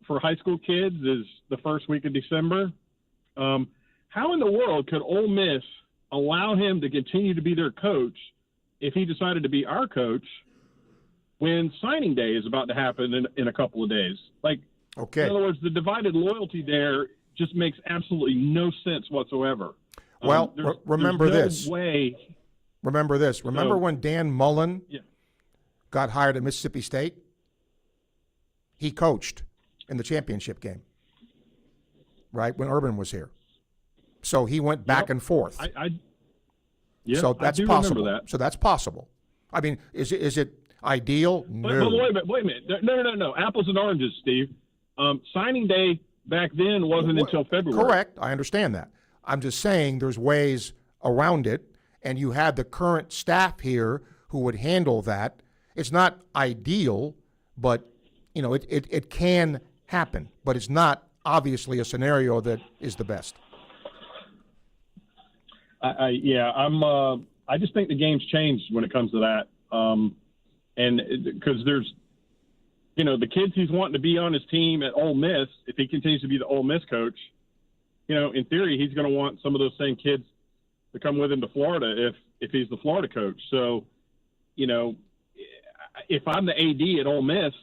high school kids is the first week of December. How in the world could Ole Miss allow him to continue to be their coach if he decided to be our coach when signing day is about to happen in a couple of days? Like, okay. In other words, the divided loyalty there just makes absolutely no sense whatsoever. Well, remember there's this. no way. Remember this. Remember when Dan Mullen got hired at Mississippi State? He coached in the championship game, right, when Urban was here. So he went back and forth. So that's possible. Remember that. So that's possible. I mean, is it ideal? No. But wait a minute. No. Apples and oranges, Steve. Signing day back then wasn't until February. Correct. I understand that. I'm just saying there's ways around it, and you have the current staff here who would handle that. It's not ideal, but it can happen. But it's not obviously a scenario that is the best. I just think the game's changed when it comes to that, and because there's, the kids he's wanting to be on his team at Ole Miss. If he continues to be the Ole Miss coach, in theory, he's going to want some of those same kids to come with him to Florida if he's the Florida coach. So, if I'm the AD at Ole Miss,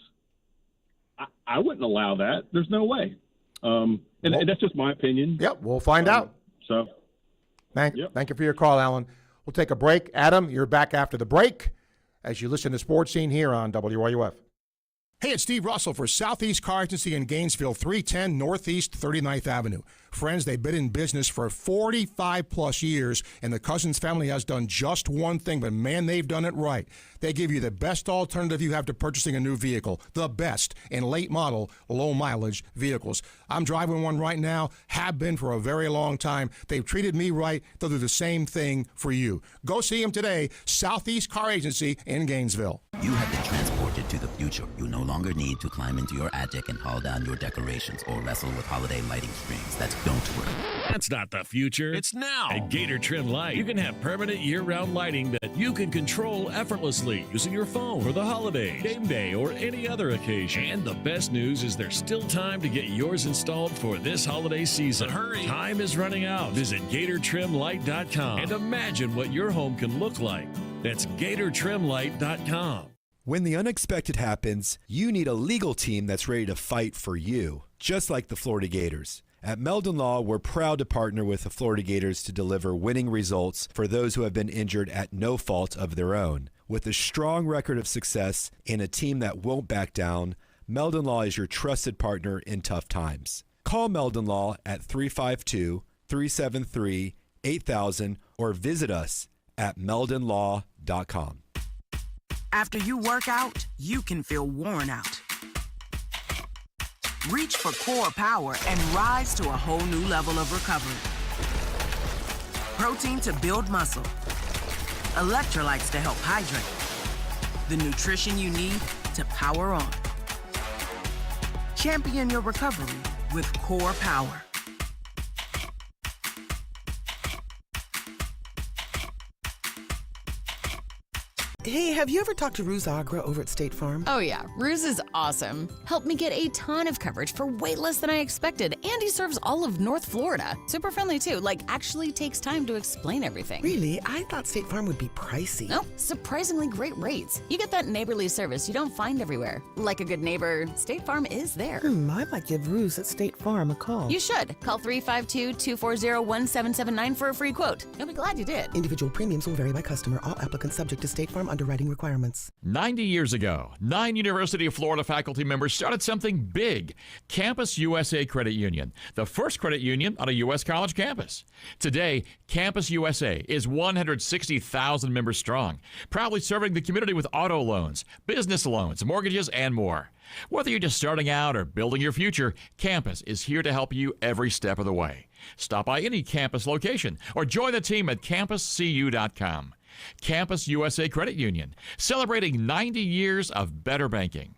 I wouldn't allow that. There's no way. And that's just my opinion. Yep, we'll find out. So. Thank you for your call, Alan. We'll take a break. Adam, you're back after the break as you listen to Sports Scene here on WRUF. Hey, it's Steve Russell for Southeast Car Agency in Gainesville, 310 Northeast 39th Avenue. Friends, they've been in business for 45-plus years, and the Cousins family has done just one thing, but, man, they've done it right. They give you the best alternative you have to purchasing a new vehicle, the best in late-model, low-mileage vehicles. I'm driving one right now, have been for a very long time. They've treated me right. They'll do the same thing for you. Go see them today, Southeast Car Agency in Gainesville. You have been transported to the future. You no longer need to climb into your attic and haul down your decorations or wrestle with holiday lighting strings that don't work. That's not the future. It's now. At Gator Trim Light, you can have permanent year-round lighting that you can control effortlessly using your phone for the holidays, game day, or any other occasion. And the best news is there's still time to get yours installed for this holiday season. But hurry. Time is running out. Visit GatorTrimLight.com and imagine what your home can look like. That's GatorTrimLight.com. When the unexpected happens, you need a legal team that's ready to fight for you, just like the Florida Gators. At Meldon Law, we're proud to partner with the Florida Gators to deliver winning results for those who have been injured at no fault of their own. With a strong record of success and a team that won't back down, Meldon Law is your trusted partner in tough times. Call Meldon Law at 352-373-8000 or visit us at meldonlaw.com. After you work out, you can feel worn out. Reach for Core Power and rise to a whole new level of recovery. Protein to build muscle. Electrolytes to help hydrate. The nutrition you need to power on. Champion your recovery with Core Power. Hey, have you ever talked to Ruse Agra over at State Farm? Oh yeah, Ruse is awesome. Helped me get a ton of coverage for way less than I expected, and he serves all of North Florida. Super friendly too, actually takes time to explain everything. Really? I thought State Farm would be pricey. Nope, surprisingly great rates. You get that neighborly service you don't find everywhere. Like a good neighbor, State Farm is there. I might give Ruse at State Farm a call. You should. Call 352-240-1779 for a free quote. You'll be glad you did. Individual premiums will vary by customer. All applicants subject to State Farm underwriting requirements. 90 years ago, 9 University of Florida faculty members started something big, Campus USA Credit Union, the first credit union on a U.S. college campus. Today, Campus USA is 160,000 members strong, proudly serving the community with auto loans, business loans, mortgages, and more. Whether you're just starting out or building your future, Campus is here to help you every step of the way. Stop by any campus location or join the team at campuscu.com. Campus USA Credit Union, celebrating 90 years of better banking.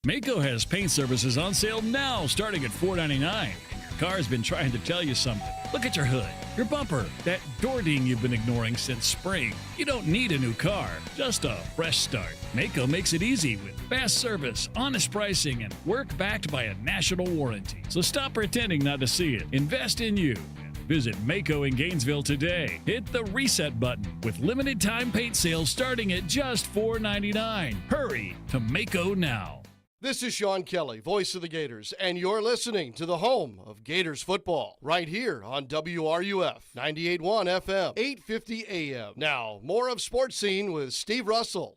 Maaco has paint services on sale now, starting at $4.99. Your car's been trying to tell you something. Look at your hood, your bumper, that door ding you've been ignoring since spring. You don't need a new car, just a fresh start. Maaco makes it easy with fast service, honest pricing, and work backed by a national warranty. So stop pretending not to see it. Invest in you. Visit Maaco in Gainesville today. Hit the reset button with limited time paint sales starting at just $4.99. Hurry to Maaco now. This is Sean Kelly, voice of the Gators, and you're listening to the home of Gators football right here on WRUF 98.1 FM, 850 AM. Now, more of Sports Scene with Steve Russell.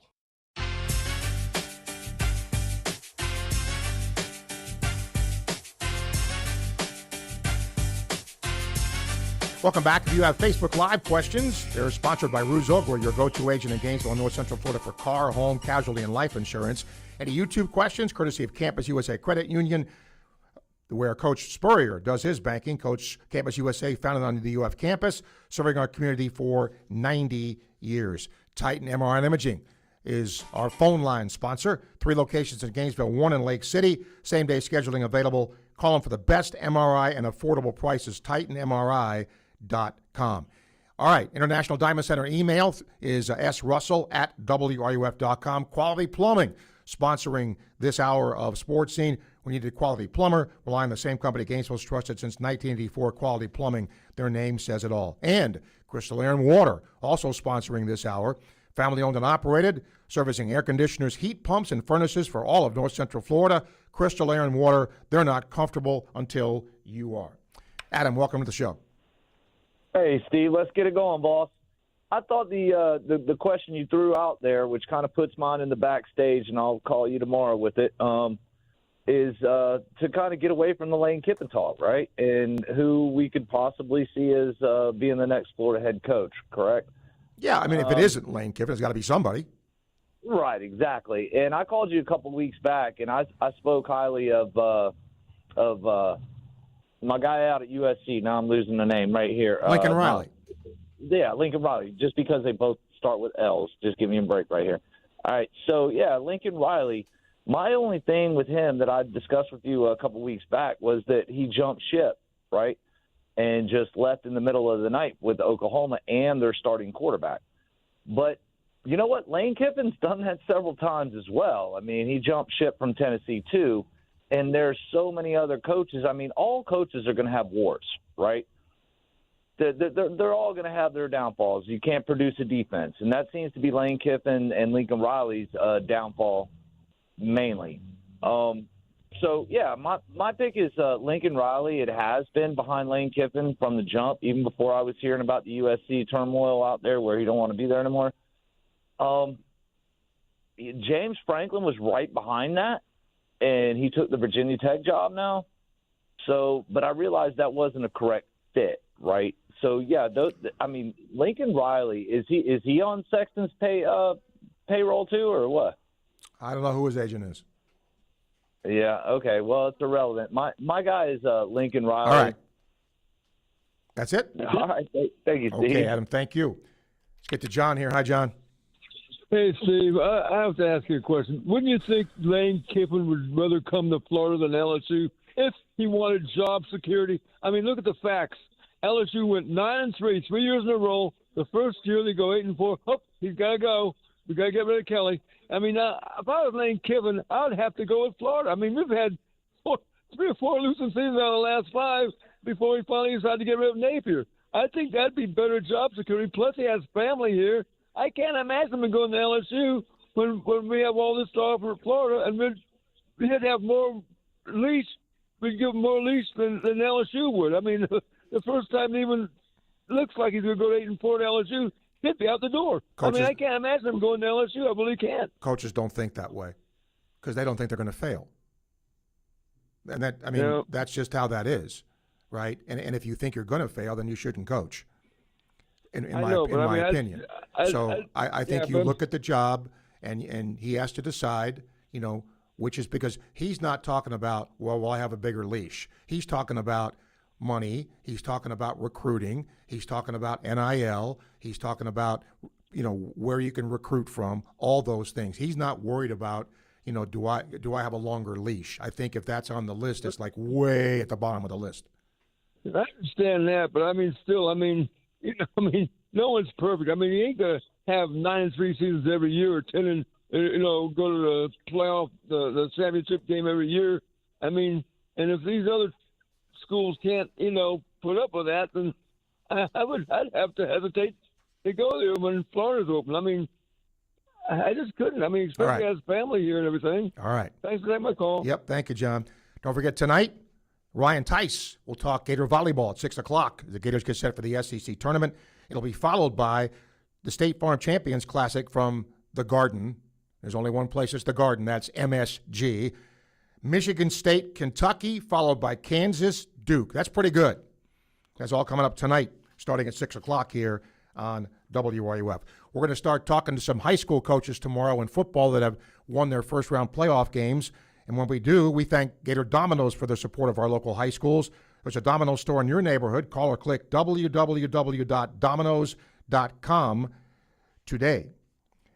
Welcome back. If you have Facebook Live questions, they're sponsored by Ruse Agra, your go-to agent in Gainesville and North Central Florida for car, home, casualty, and life insurance. Any YouTube questions, courtesy of Campus USA Credit Union, where Coach Spurrier does his banking. Coach Campus USA, founded on the UF campus, serving our community for 90 years. Titan MRI and Imaging is our phone line sponsor. 3 locations in Gainesville, 1 in Lake City. Same-day scheduling available. Call them for the best MRI and affordable prices, TitanMRI.com. All right, International Diamond Center email is srussell@wruf.com. Quality Plumbing, sponsoring this hour of Sports Scene. We need a quality plumber. Rely on the same company Gainesville's trusted since 1984, Quality Plumbing. Their name says it all. And Crystal Air and Water, also sponsoring this hour. Family-owned and operated, servicing air conditioners, heat pumps, and furnaces for all of North Central Florida. Crystal Air and Water, they're not comfortable until you are. Adam, welcome to the show. Hey, Steve, let's get it going, boss. I thought the question you threw out there, which kind of puts mine in the backstage, and I'll call you tomorrow with it, is to kind of get away from the Lane Kiffin talk, right? And who we could possibly see as being the next Florida head coach, correct? Yeah, I mean, if it isn't Lane Kiffin, it's got to be somebody. Right, exactly. And I called you a couple weeks back, and I spoke highly of my guy out at USC. Now I'm losing the name right here. Lincoln Riley. Yeah, Lincoln Riley, just because they both start with L's. Just give me a break right here. All right, so, yeah, Lincoln Riley, my only thing with him that I discussed with you a couple weeks back was that he jumped ship, right, and just left in the middle of the night with Oklahoma and their starting quarterback. But you know what? Lane Kiffin's done that several times as well. I mean, he jumped ship from Tennessee, too. And there's so many other coaches. I mean, all coaches are going to have warts, right? They're all going to have their downfalls. You can't produce a defense. And that seems to be Lane Kiffin and Lincoln Riley's downfall mainly. So, yeah, my pick is Lincoln Riley. It has been behind Lane Kiffin from the jump, even before I was hearing about the USC turmoil out there where he don't want to be there anymore. James Franklin was right behind that. And he took the Virginia Tech job now. So, but I realized that wasn't a correct fit, right? So, yeah, I mean, Lincoln Riley, is he on Sexton's payroll too, or what? I don't know who his agent is. Yeah, okay. Well, it's irrelevant. My guy is Lincoln Riley. All right. That's it? All right. Thank you, Steve. Okay, Adam, thank you. Let's get to John here. Hi, John. Hey, Steve, I have to ask you a question. Wouldn't you think Lane Kiffin would rather come to Florida than LSU if he wanted job security? I mean, look at the facts. LSU went 9-3, 3 years in a row. The first year they go 8-4. Oh, he's got to go. We got to get rid of Kelly. I mean, if I was Lane Kiffin, I would have to go with Florida. I mean, we've had 3 or 4 losing seasons out of the last 5 before we finally decided to get rid of Napier. I think that'd be better job security. Plus, he has family here. I can't imagine him going to LSU when we have all this stuff for Florida, and we had to have more leash. We'd give him more leash than LSU would. I mean, the first time it even looks like he's going to go to 8-4 at LSU, he'd be out the door. Coaches, I mean, I can't imagine him going to LSU. I really can't. Coaches don't think that way because they don't think they're going to fail. And that, I mean, Yeah. that's just how that is, right? And if you think you're going to fail, then you shouldn't coach. In my opinion. I think you look at the job, and he has to decide, which is because he's not talking about, well, I have a bigger leash. He's talking about money. He's talking about recruiting. He's talking about NIL. He's talking about, where you can recruit from, all those things. He's not worried about, do I have a longer leash? I think if that's on the list, it's like way at the bottom of the list. I understand that, but I mean, still, no one's perfect. I mean, you ain't gonna have 9-3 seasons every year, or 10 and go to the playoff, the championship game every year. I mean, and if these other schools can't, put up with that, then I'd have to hesitate to go there when Florida's open. I mean, I just couldn't. I mean, especially as family here and everything. All right. Thanks for taking my call. Yep. Thank you, John. Don't forget tonight, Ryan Tice will talk Gator volleyball at 6 o'clock. The Gators get set for the SEC tournament. It'll be followed by the State Farm Champions Classic from the Garden. There's only one place, it's the Garden. That's MSG. Michigan State, Kentucky, followed by Kansas, Duke. That's pretty good. That's all coming up tonight, starting at 6 o'clock here on WRUF. We're going to start talking to some high school coaches tomorrow in football that have won their first-round playoff games. And when we do, we thank Gator Domino's for their support of our local high schools. There's a Domino's store in your neighborhood. Call or click www.domino's.com today.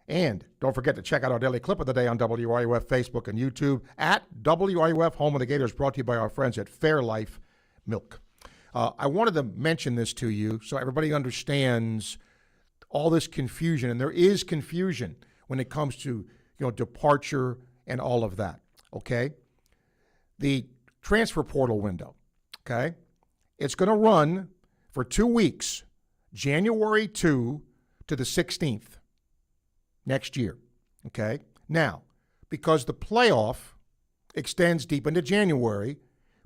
And don't forget to check out our daily clip of the day on WRUF Facebook and YouTube at WRUF Home of the Gators, brought to you by our friends at Fairlife Milk. I wanted to mention this to you so everybody understands all this confusion, and there is confusion when it comes to departure and all of that. Okay, the transfer portal window. Okay, it's going to run for 2 weeks, January 2 to the 16th next year. Okay, now because the playoff extends deep into January,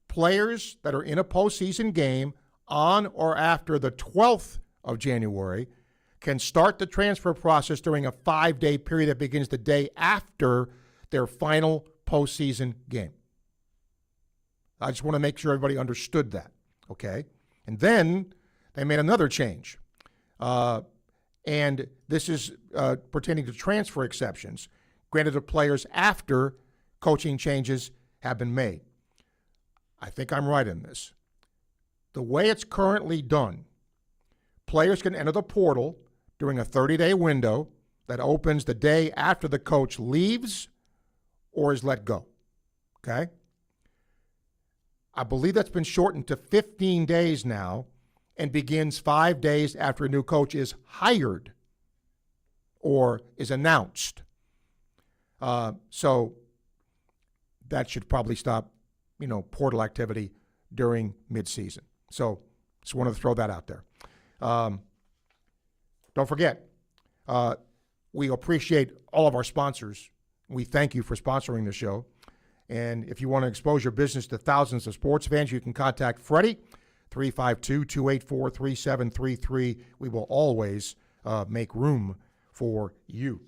players that are in a postseason game on or after the 12th of January can start the transfer process during a 5-day period that begins the day after their final postseason game. I just want to make sure everybody understood that, okay? And then they made another change, and this is pertaining to transfer exceptions granted to players after coaching changes have been made. I think I'm right in this. The way it's currently done, players can enter the portal during a 30-day window that opens the day after the coach leaves or is let go, okay? I believe that's been shortened to 15 days now and begins 5 days after a new coach is hired or is announced. So that should probably stop, portal activity during midseason. So just wanted to throw that out there. Don't forget, we appreciate all of our sponsors. We thank you for sponsoring the show. And if you want to expose your business to thousands of sports fans, you can contact Freddie, 352-284-3733. We will always make room for you.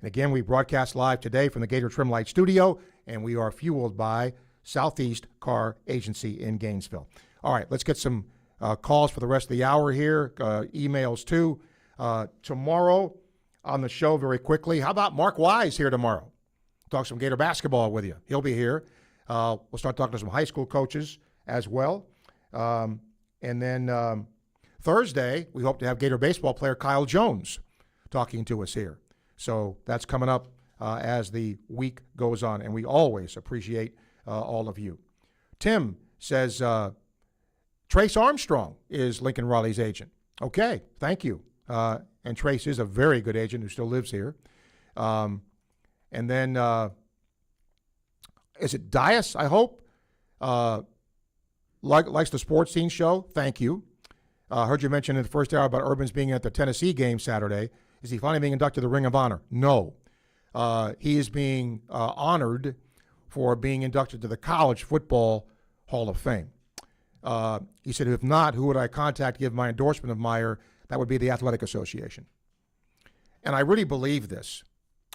And again, we broadcast live today from the Gator Trim Light Studio, and we are fueled by Southeast Car Agency in Gainesville. All right, let's get some calls for the rest of the hour here, emails too. Tomorrow on the show, very quickly, how about Mark Wise here tomorrow? Talk some Gator basketball with you. He'll be here. We'll start talking to some high school coaches as well. And then Thursday, we hope to have Gator baseball player Kyle Jones talking to us here. So that's coming up as the week goes on, and we always appreciate all of you. Tim says Trace Armstrong is Lincoln Riley's agent. Okay, thank you. And Trace is a very good agent who still lives here. And then, is it Dias, I hope? Likes the sports scene show. Thank you. Heard you mention in the first hour about Urban's being at the Tennessee game Saturday. Is he finally being inducted to the Ring of Honor? No. He is being honored for being inducted to the College Football Hall of Fame. He said, if not, who would I contact to give my endorsement of Meyer? That would be the Athletic Association. And I really believe this.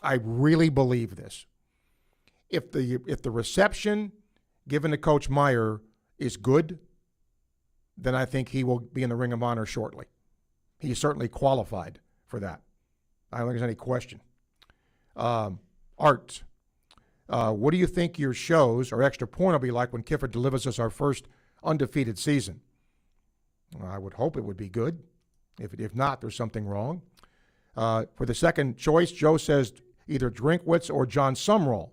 I really believe this. If the reception given to Coach Meyer is good, then I think he will be in the Ring of Honor shortly. He's certainly qualified for that. I don't think there's any question. Art, what do you think your shows or Extra Point will be like when Kifford delivers us our first undefeated season? I would hope it would be good. If not, there's something wrong. For the second choice, Joe says either Drinkwitz or John Sumrall.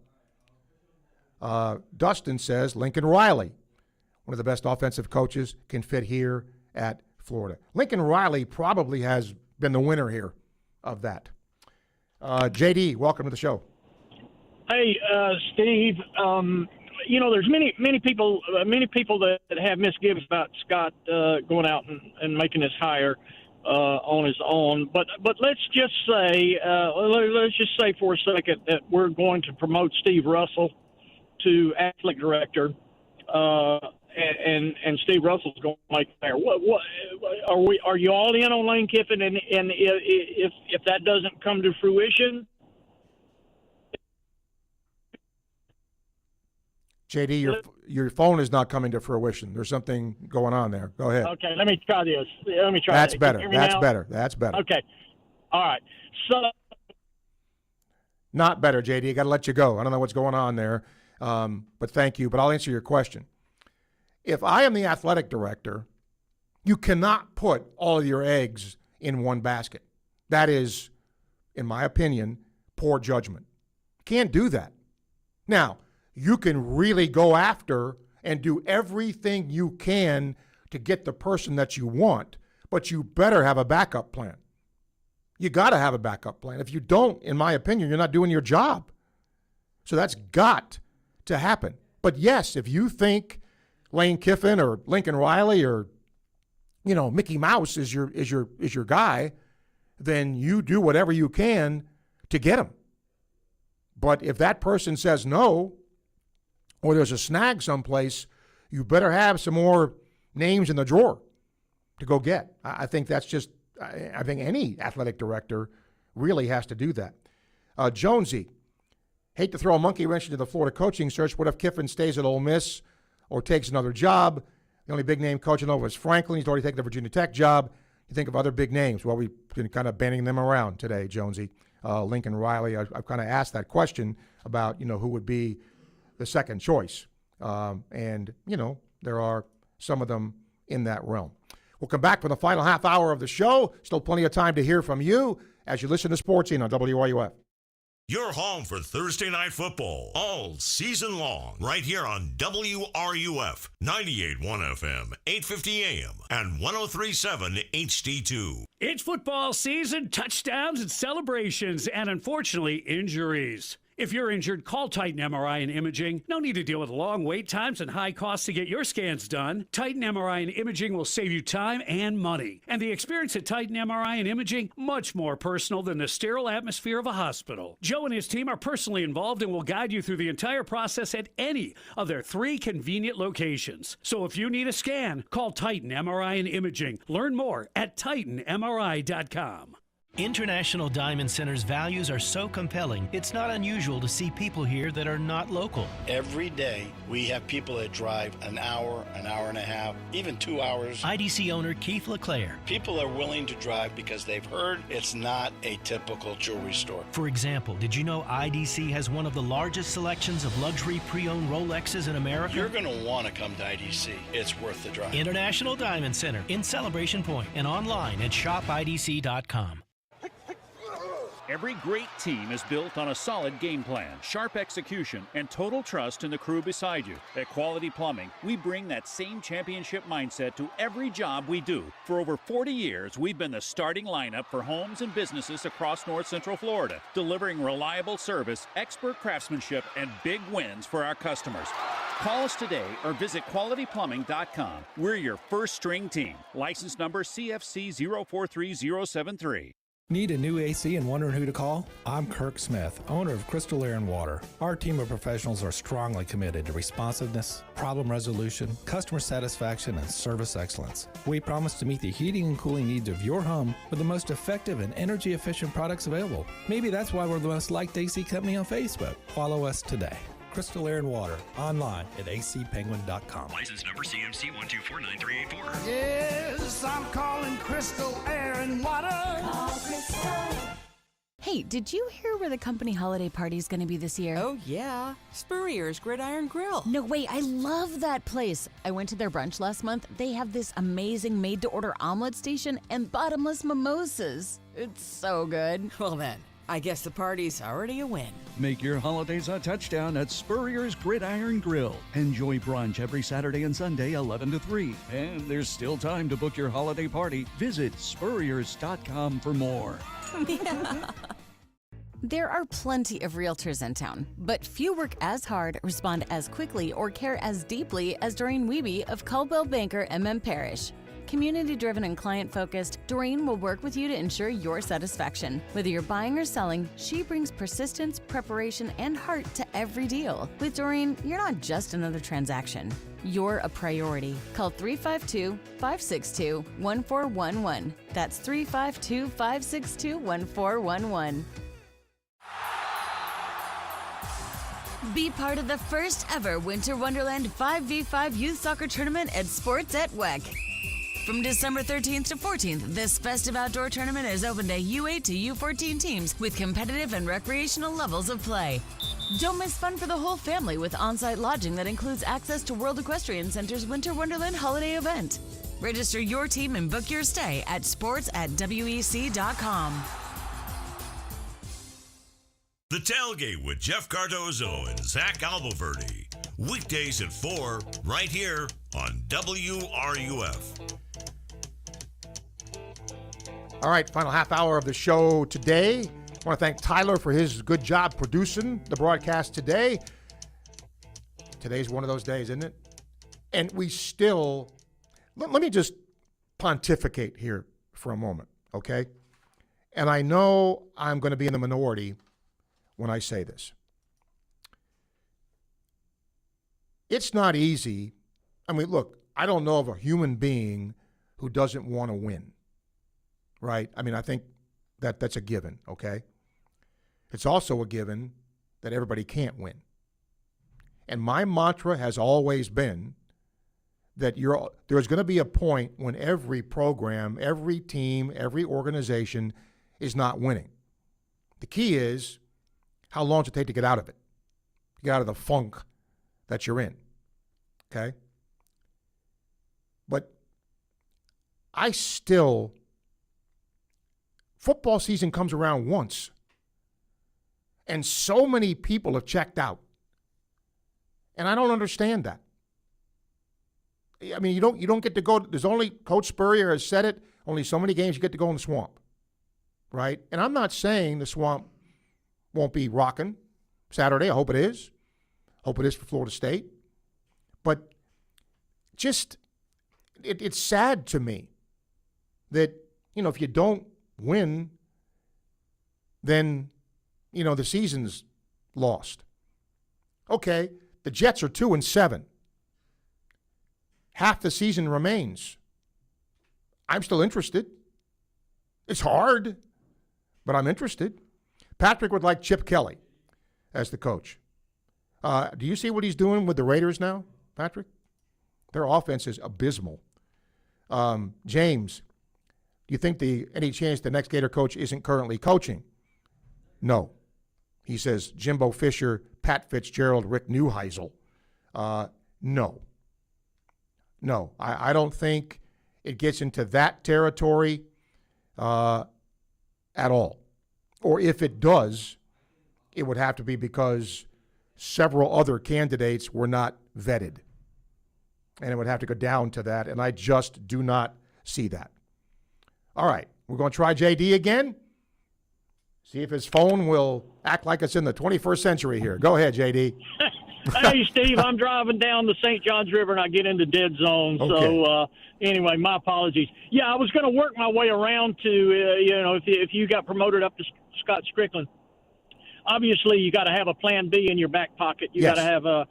Dustin says Lincoln Riley, one of the best offensive coaches, can fit here at Florida. Lincoln Riley probably has been the winner here of that. JD, welcome to the show. Hey, Steve. There's many people that have misgivings about Scott going out and making this hire on his own. But let's just say for a second that we're going to promote Steve Russell to athletic director, and Steve Russell's going to make there. What are you all in on Lane Kiffin? And if that doesn't come to fruition, JD, your phone is not coming to fruition. There's something going on there. Go ahead. Okay, let me try this. That's that. better. Can you hear me That's now? better. That's better. Okay. All right. So. Not better, JD. I got to let you go. I don't know what's going on there, but thank you. But I'll answer your question. If I am the athletic director, you cannot put all of your eggs in one basket. That is, in my opinion, poor judgment. Can't do that. Now, you can really go after and do everything you can to get the person that you want, but you better have a backup plan. You got to have a backup plan. If you don't, in my opinion, you're not doing your job. So that's got to happen. But yes, if you think Lane Kiffin or Lincoln Riley or Mickey Mouse is your guy, then you do whatever you can to get him. But if that person says no, or there's a snag someplace, you better have some more names in the drawer to go get. I think that's just, I think any athletic director really has to do that. Jonesy, hate to throw a monkey wrench into the Florida coaching search. What if Kiffin stays at Ole Miss or takes another job? The only big name coaching over is Franklin. He's already taken the Virginia Tech job. You think of other big names. Well, we've been kind of banding them around today, Jonesy. Lincoln Riley, I've kind of asked that question about, who would be the second choice. And there are some of them in that realm. We'll come back for the final half hour of the show. Still plenty of time to hear from you as you listen to Sports Scene on WRUF. You're home for Thursday Night Football all season long, right here on WRUF 98.1 FM, 850 AM, and 103.7 HD2. It's football season, touchdowns and celebrations, and unfortunately, injuries. If you're injured, call Titan MRI and Imaging. No need to deal with long wait times and high costs to get your scans done. Titan MRI and Imaging will save you time and money. And the experience at Titan MRI and Imaging, much more personal than the sterile atmosphere of a hospital. Joe and his team are personally involved and will guide you through the entire process at any of their 3 convenient locations. So if you need a scan, call Titan MRI and Imaging. Learn more at TitanMRI.com. International Diamond Center's values are so compelling, it's not unusual to see people here that are not local. Every day, we have people that drive an hour and a half, even 2 hours. IDC owner Keith LeClaire. People are willing to drive because they've heard it's not a typical jewelry store. For example, did you know IDC has one of the largest selections of luxury pre-owned Rolexes in America? You're going to want to come to IDC. It's worth the drive. International Diamond Center in Celebration Point and online at shopidc.com. Every great team is built on a solid game plan, sharp execution, and total trust in the crew beside you. At Quality Plumbing, we bring that same championship mindset to every job we do. For over 40 years, we've been the starting lineup for homes and businesses across North Central Florida, delivering reliable service, expert craftsmanship, and big wins for our customers. Call us today or visit qualityplumbing.com. We're your first string team. License number CFC 043073. Need a new AC and wondering who to call? I'm Kirk Smith, owner of Crystal Air and Water. Our team of professionals are strongly committed to responsiveness, problem resolution, customer satisfaction, and service excellence. We promise to meet the heating and cooling needs of your home with the most effective and energy-efficient products available. Maybe that's why we're the most liked AC company on Facebook. Follow us today. Crystal Air and Water, online at acpenguin.com. License number CMC 1249384. Yes, I'm calling Crystal Air and Water. Call Crystal. Hey, did you hear where the company holiday party is going to be this year? Oh, yeah. Spurrier's Gridiron Grill. No, wait, I love that place. I went to their brunch last month. They have this amazing made-to-order omelet station and bottomless mimosas. It's so good. Well then, I guess the party's already a win. Make your holidays a touchdown at Spurrier's Gridiron Grill. Enjoy brunch every Saturday and Sunday, 11 to 3. And there's still time to book your holiday party. Visit spurriers.com for more. Yeah. There are plenty of realtors in town, but few work as hard, respond as quickly, or care as deeply as Doreen Wiebe of Caldwell Banker MM Parish. Community-driven and client-focused, Doreen will work with you to ensure your satisfaction. Whether you're buying or selling, she brings persistence, preparation, and heart to every deal. With Doreen, you're not just another transaction. You're a priority. Call 352-562-1411. That's 352-562-1411. Be part of the first ever Winter Wonderland 5v5 Youth Soccer Tournament at Sports at WEC. From December 13th to 14th, this festive outdoor tournament is open to U8 to U14 teams with competitive and recreational levels of play. Don't miss fun for the whole family with on-site lodging that includes access to World Equestrian Center's Winter Wonderland holiday event. Register your team and book your stay at sports@wec.com. The Tailgate with Jeff Cardozo and Zach Albuquerque. Weekdays at 4, right here on WRUF. All right, final half hour of the show today. I want to thank Tyler for his good job producing the broadcast today. Today's one of those days, isn't it? And we still, let me just pontificate here for a moment, okay? And I know I'm going to be in the minority when I say this. It's not easy. I mean, look, I don't know of a human being who doesn't want to win, right? I mean, I think that's a given, okay? It's also a given that everybody can't win. And my mantra has always been that there's going to be a point when every program, every team, every organization is not winning. The key is, how long does it take to get out of it? Get out of the funk that you're in, okay? But football season comes around once, and so many people have checked out. And I don't understand that. I mean, you don't get to go, there's only, Coach Spurrier has said it, only so many games you get to go in the swamp, right? And I'm not saying the swamp won't be rocking Saturday. I hope it is. Hope it is for Florida State. But just, it's sad to me that, if you don't win, then, the season's lost. Okay, the Jets are 2-7. Half the season remains. I'm still interested. It's hard, but I'm interested. Patrick would like Chip Kelly as the coach. Do you see what he's doing with the Raiders now, Patrick? Their offense is abysmal. James, do you think any chance the next Gator coach isn't currently coaching? No. He says Jimbo Fisher, Pat Fitzgerald, Rick Neuheisel. No. No, I don't think it gets into that territory at all. or if it does, it would have to be because several other candidates were not vetted. And it would have to go down to that, and I just do not see that. All right, we're going to try JD again. See if his phone will act like it's in the 21st century here. Go ahead, JD. Hey, Steve, I'm driving down the St. Johns River, and I get into dead zone. Okay. So, anyway, my apologies. Yeah, I was going to work my way around to, if you got promoted up to Scott Strickland, obviously you got to have a plan B in your back pocket. You got to have an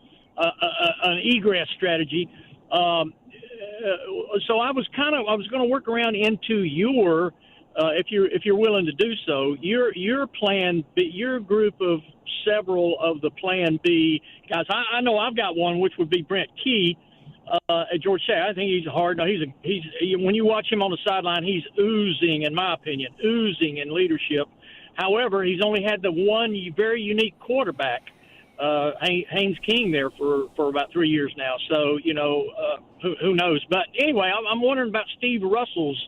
egress strategy. So I was going to work around into your, if you're willing to do so, your plan, your group of several of the plan B guys. I know I've got one, which would be Brent Key at Georgia State. I think he's hard. No, he's when you watch him on the sideline, he's oozing, in my opinion, oozing in leadership. However, he's only had the one very unique quarterback, Haynes King, there for about 3 years now. So, who knows? But anyway, I'm wondering about Steve Russell's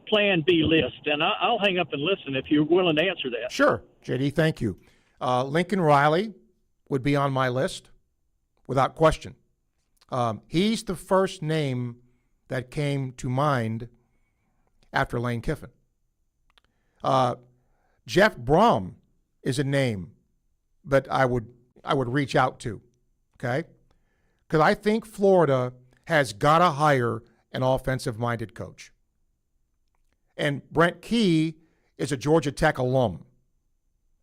plan B list, and I'll hang up and listen if you're willing to answer that. Sure, JD, thank you. Lincoln Riley would be on my list without question. He's the first name that came to mind after Lane Kiffin. Jeff Brom is a name that I would reach out to, okay? Because I think Florida has got to hire an offensive-minded coach. And Brent Key is a Georgia Tech alum.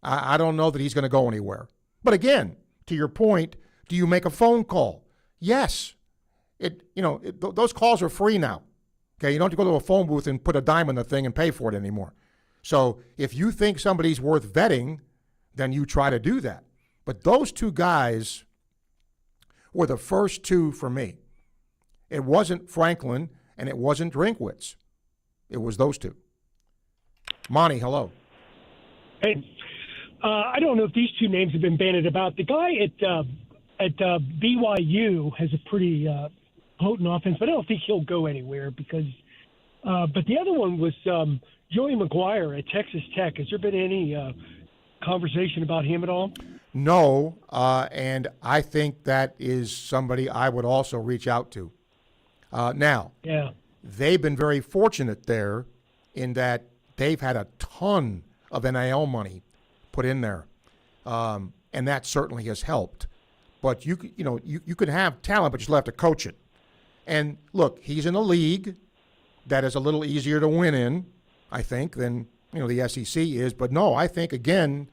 I don't know that he's going to go anywhere. But again, to your point, do you make a phone call? Yes. Those calls are free now. Okay, you don't have to go to a phone booth and put a dime in the thing and pay for it anymore. So if you think somebody's worth vetting, then you try to do that. But those two guys were the first two for me. It wasn't Franklin and it wasn't Drinkwitz. It was those two. Monty, hello. Hey, I don't know if these two names have been bandied about. The guy at BYU has a pretty potent offense, but I don't think he'll go anywhere because. But the other one was Joey McGuire at Texas Tech. Has there been any conversation about him at all? No, and I think that is somebody I would also reach out to. Now, they've been very fortunate there in that they've had a ton of NIL money put in there, and that certainly has helped. But you could have talent, but you still have to coach it. And look, he's in a league that is a little easier to win in, I think, than the SEC is. But no, I think again,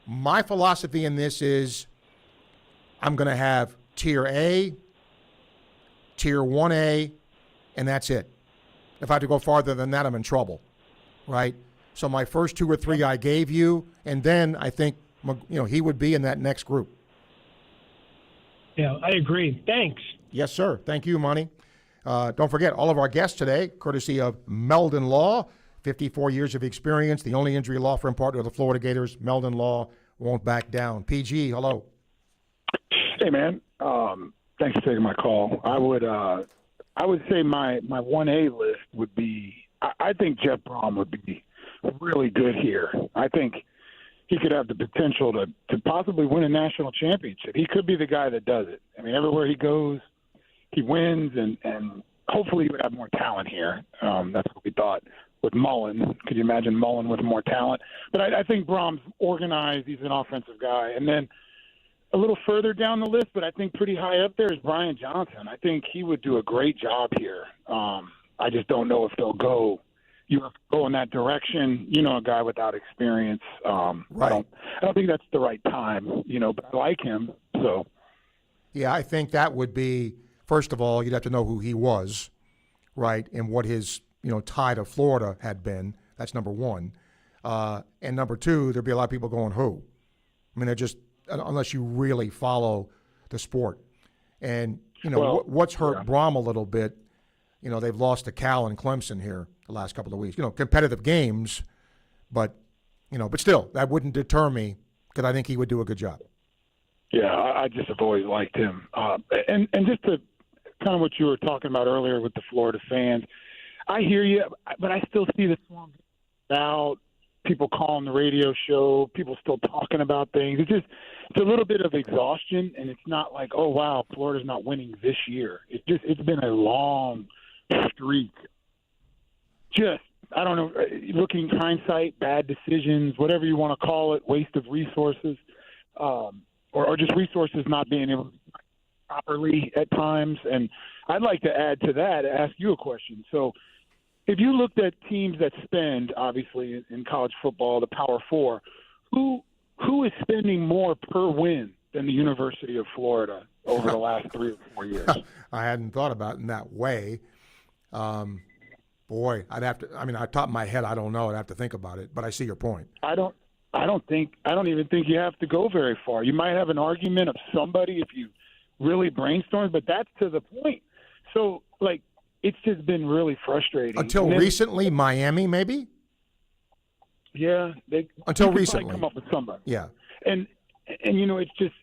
my philosophy in this is I'm going to have Tier A, Tier 1A, and that's it. If I have to go farther than that, I'm in trouble, right? So my first two or three I gave you, and then I think he would be in that next group. Yeah, I agree. Thanks. Yes, sir. Thank you, Monty. Don't forget, all of our guests today, courtesy of Meldon Law, 54 years of experience, the only injury law firm partner of the Florida Gators. Meldon Law won't back down. PG, hello. Hey, man. Thanks for taking my call. I would say my 1A list would be, I think Jeff Brom would be really good here. I think he could have the potential to possibly win a national championship. He could be the guy that does it. I mean, everywhere he goes, he wins, and hopefully he would have more talent here. That's what we thought with Mullen. Could you imagine Mullen with more talent? But I think Brom's organized. He's an offensive guy. And then a little further down the list, but I think pretty high up there, is Brian Johnson. I think he would do a great job here. I just don't know if they'll go in that direction. A guy without experience. Right. I don't think that's the right time, but I like him. So, yeah, I think that would be, first of all, you'd have to know who he was, right, and what his tie to Florida had been. That's number one. And number two, there'd be a lot of people going, who? I mean, they're just, unless you really follow the sport. And, what's hurt Brom a little bit, they've lost to Cal and Clemson here the last couple of weeks. Competitive games, but still, that wouldn't deter me because I think he would do a good job. Yeah, I just have always liked him. And just to kind of what you were talking about earlier with the Florida fans, I hear you, but I still see the Swamp out people calling the radio show, people still talking about things. It's a little bit of exhaustion, and it's not like, oh wow, Florida's not winning this year. It's been a long streak. I don't know, looking hindsight, bad decisions, whatever you want to call it, waste of resources, or just resources not being able to properly at times. And I'd like to add to that, ask you a question. So if you looked at teams that spend, obviously, in college football, the Power Four, who is spending more per win than the University of Florida over the last 3 or 4 years? I hadn't thought about it in that way. Boy, I'd have to. I mean, on top of my head, I don't know. I'd have to think about it. But I see your point. I don't even think you have to go very far. You might have an argument of somebody if you really brainstorm, but that's to the point. So, like, it's just been really frustrating. Until recently, Miami, maybe. Yeah, until recently, come up with somebody. Yeah, and it's just